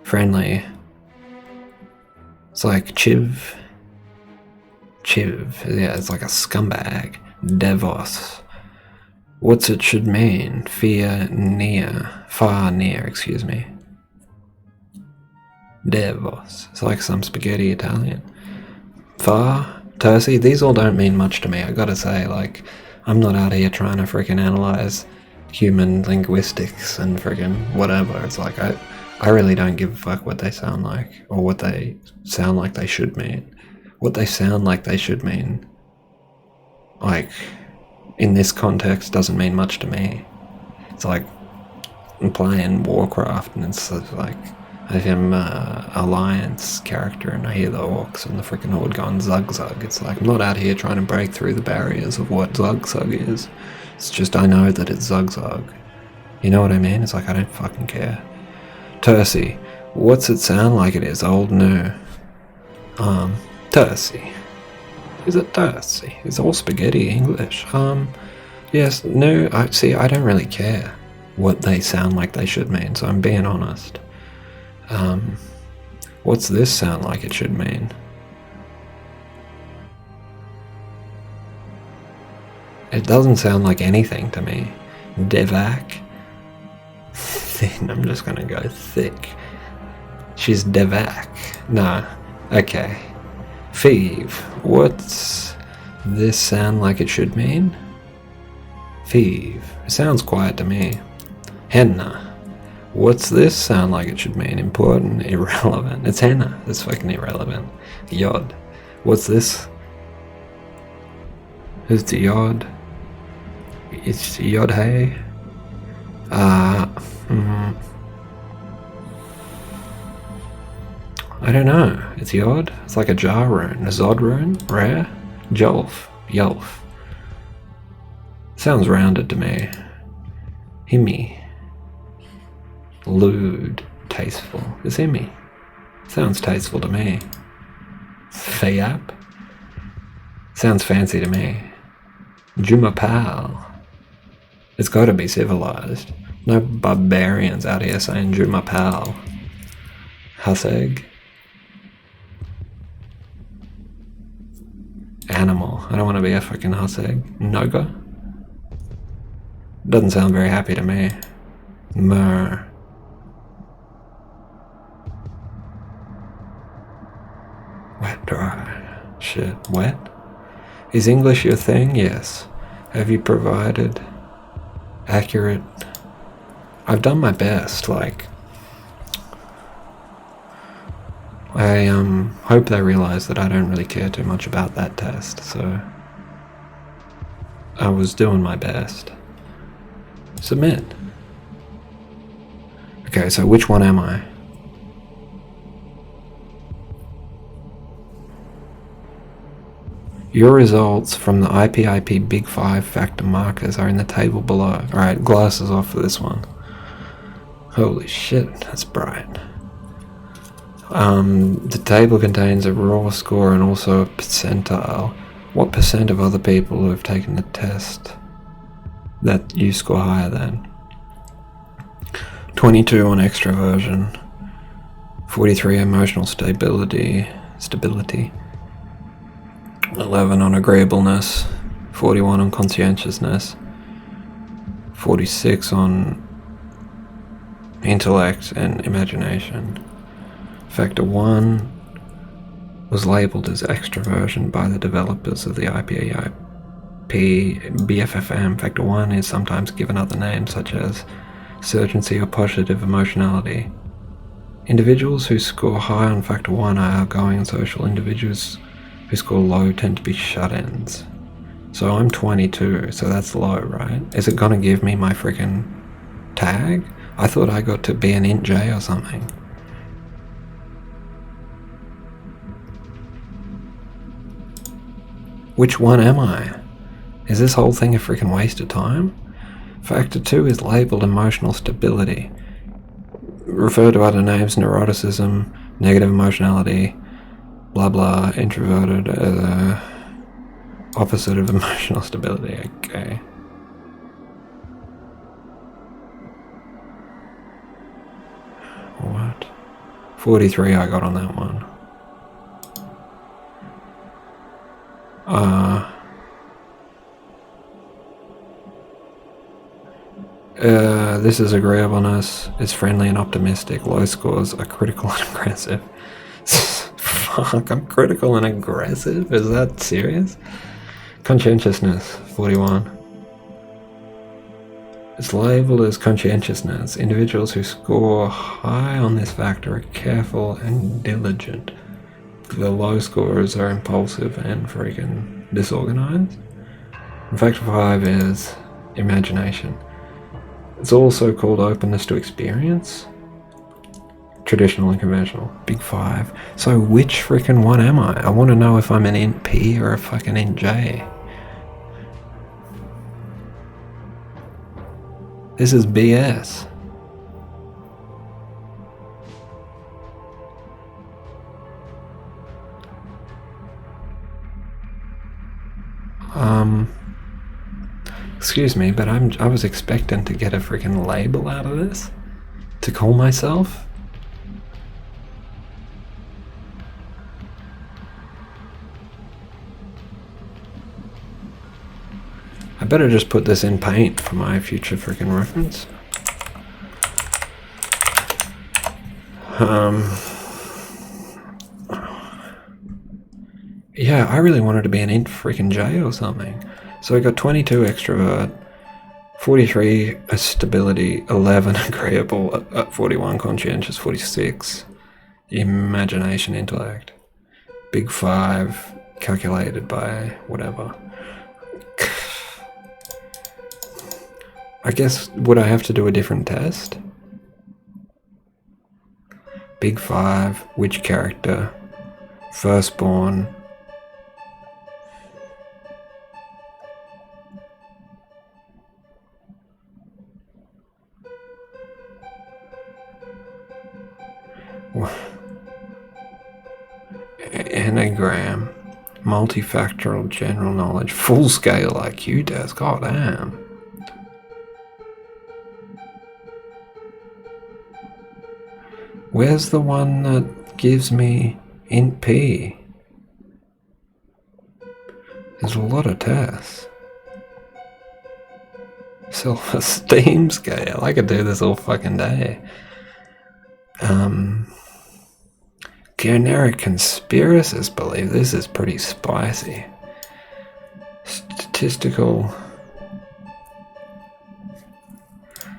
friendly. It's like Chiv, yeah, it's like a scumbag. Devos. What's it should mean? Far near, excuse me. Devos. It's like some spaghetti Italian. Far, Tercy, these all don't mean much to me, I gotta say. Like, I'm not out here trying to freaking analyze human linguistics and freaking whatever. It's like, I really don't give a fuck what they sound like, or what they sound like they should mean. What they sound like they should mean, like, in this context, doesn't mean much to me. It's like, I'm playing Warcraft, and it's like, I am a Alliance character, and I hear the orcs and the freaking horde going zug. It's like, I'm not out here trying to break through the barriers of what zug is. It's just, I know that it's zug. You know what I mean? It's like, I don't fucking care. Tercy, what's it sound like it is? Old, new. Tercy. Is it Tercy? It's all spaghetti English. Yes, no, I don't really care what they sound like they should mean, so I'm being honest. What's this sound like it should mean? It doesn't sound like anything to me. Devac. Thin, I'm just gonna go thick. She's Devac. Nah, okay. Thieve. What's this sound like it should mean? Thieve. It sounds quiet to me. Henna. What's this sound like it should mean? Important, irrelevant. It's henna. It's fucking irrelevant. Yod. What's this? Who's the Yod? It's Yod Hey. I don't know. It's Yod. It's like a jar rune. A Zod rune? Rare? Jolf. Yolf. Sounds rounded to me. Himmy. Lewd. Tasteful. It's himmy. Sounds tasteful to me. Fayap. Sounds fancy to me. Jumapal. It's gotta be civilized. No barbarians out here saying Jumapal. Haseg. Animal. I don't want to be a fucking Haseg. Noga. Doesn't sound very happy to me. Mer. Wet, dry. Shit. Wet? Is English your thing? Yes. Have you provided accurate? I've done my best, like, I hope they realise that I don't really care too much about that test, so I was doing my best. Submit. Okay, so which one am I? Your results from the IPIP Big 5 factor markers are in the table below. Alright, glasses off for this one. Holy shit, that's bright. The table contains a raw score and also a percentile. What percent of other people who have taken the test that you score higher than? 22 on extroversion, 43 emotional stability, 11 on agreeableness, 41 on conscientiousness, 46 on intellect and imagination. Factor 1 was labelled as extroversion by the developers of the IPIP BFFM. Factor 1 is sometimes given other names such as urgency or positive emotionality. Individuals who score high on Factor 1 are outgoing and social. Individuals who score low tend to be shut-ins. So I'm 22, so that's low, right? Is it gonna give me my freaking tag? I thought I got to be an int J or something. Which one am I? Is this whole thing a freaking waste of time? Factor 2 is labelled emotional stability. refer to other names, neuroticism, negative emotionality, blah blah, introverted, opposite of emotional stability. Okay. What? 43 I got on that one. This is agreeableness, is friendly and optimistic. Low scores are critical and aggressive. Fuck, I'm critical and aggressive? Is that serious? Conscientiousness, 41. It's labeled as conscientiousness. Individuals who score high on this factor are careful and diligent. The low scorers are impulsive and freaking disorganized. And factor 5 is imagination. It's also called openness to experience. Traditional and conventional. Big 5. So which freaking one am I? I want to know if I'm an int P or a fucking int J. This is BS. Excuse me, but I was expecting to get a freaking label out of this to call myself. I better just put this in Paint for my future freaking reference. Yeah, I really wanted to be an int freaking J or something. So I got 22 extrovert, 43 stability, 11 agreeable, 41 conscientious, 46 imagination intellect, big 5 calculated by whatever. I guess, would I have to do a different test? Big 5, which character, firstborn. Enneagram, multifactorial general knowledge, full scale IQ test, god damn. Where's the one that gives me int P? There's a lot of tests. Self-esteem scale, I could do this all fucking day. Generic conspiracist belief, this is pretty spicy. Statistical.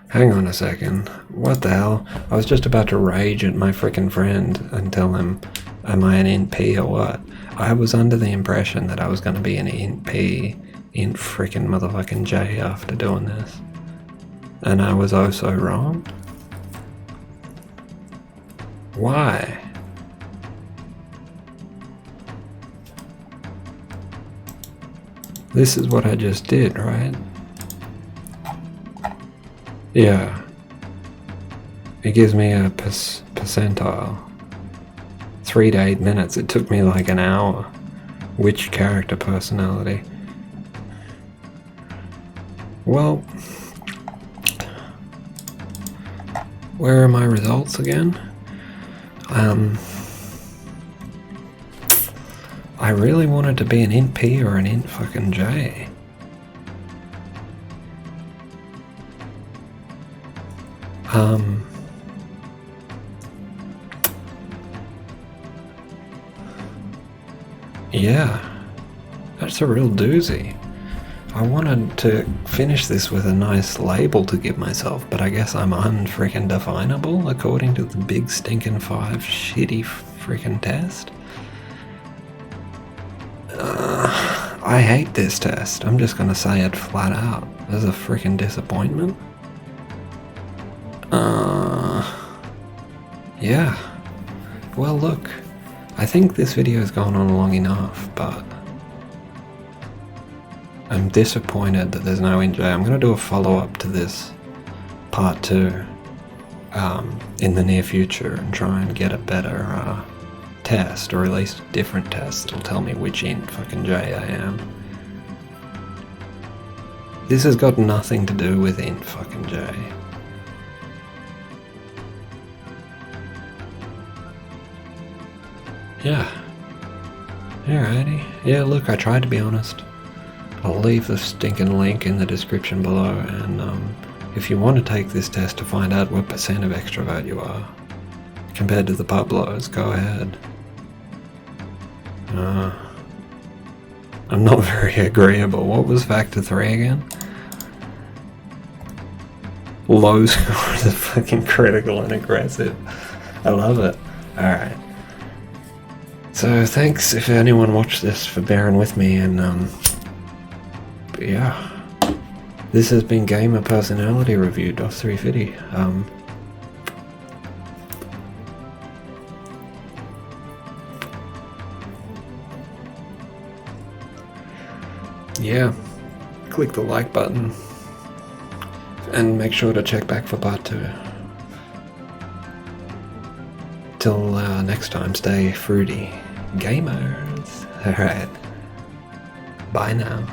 Hang on a second. What the hell? I was just about to rage at my frickin' friend and tell him, am I an int P or what? I was under the impression that I was going to be an int P, int frickin' motherfucking J after doing this. And I was oh so wrong. Why? This is what I just did, right? Yeah. It gives me a percentile. 3 to 8 minutes. It took me like an hour. Which character personality? Well, where are my results again? I really wanted to be an int P or an int fucking J. Yeah, that's a real doozy. I wanted to finish this with a nice label to give myself, but I guess I'm unfreaking definable according to the big stinking 5 shitty freaking test. I hate this test. I'm just gonna say it flat out. This is a freaking disappointment. Yeah. Well, look. I think this video's gone on long enough, but I'm disappointed that there's no NJ. I'm gonna do a follow-up to this part 2. in the near future and try and get a better test, or at least a different test that'll tell me which int fucking j I am. This has got nothing to do with int fucking j. Yeah. Alrighty. Yeah, look, I tried to be honest. I'll leave the stinking link in the description below, and if you want to take this test to find out what % of extrovert you are compared to the Pablos, go ahead. I'm not very agreeable. What was factor 3 again? Low scores are fucking critical and aggressive. I love it. Alright. So thanks if anyone watched this for bearing with me, and but yeah. This has been Gamer Personality Review, dos350. Yeah, click the like button and make sure to check back for part 2. Till next time, stay fruity, gamers. Alright, bye now.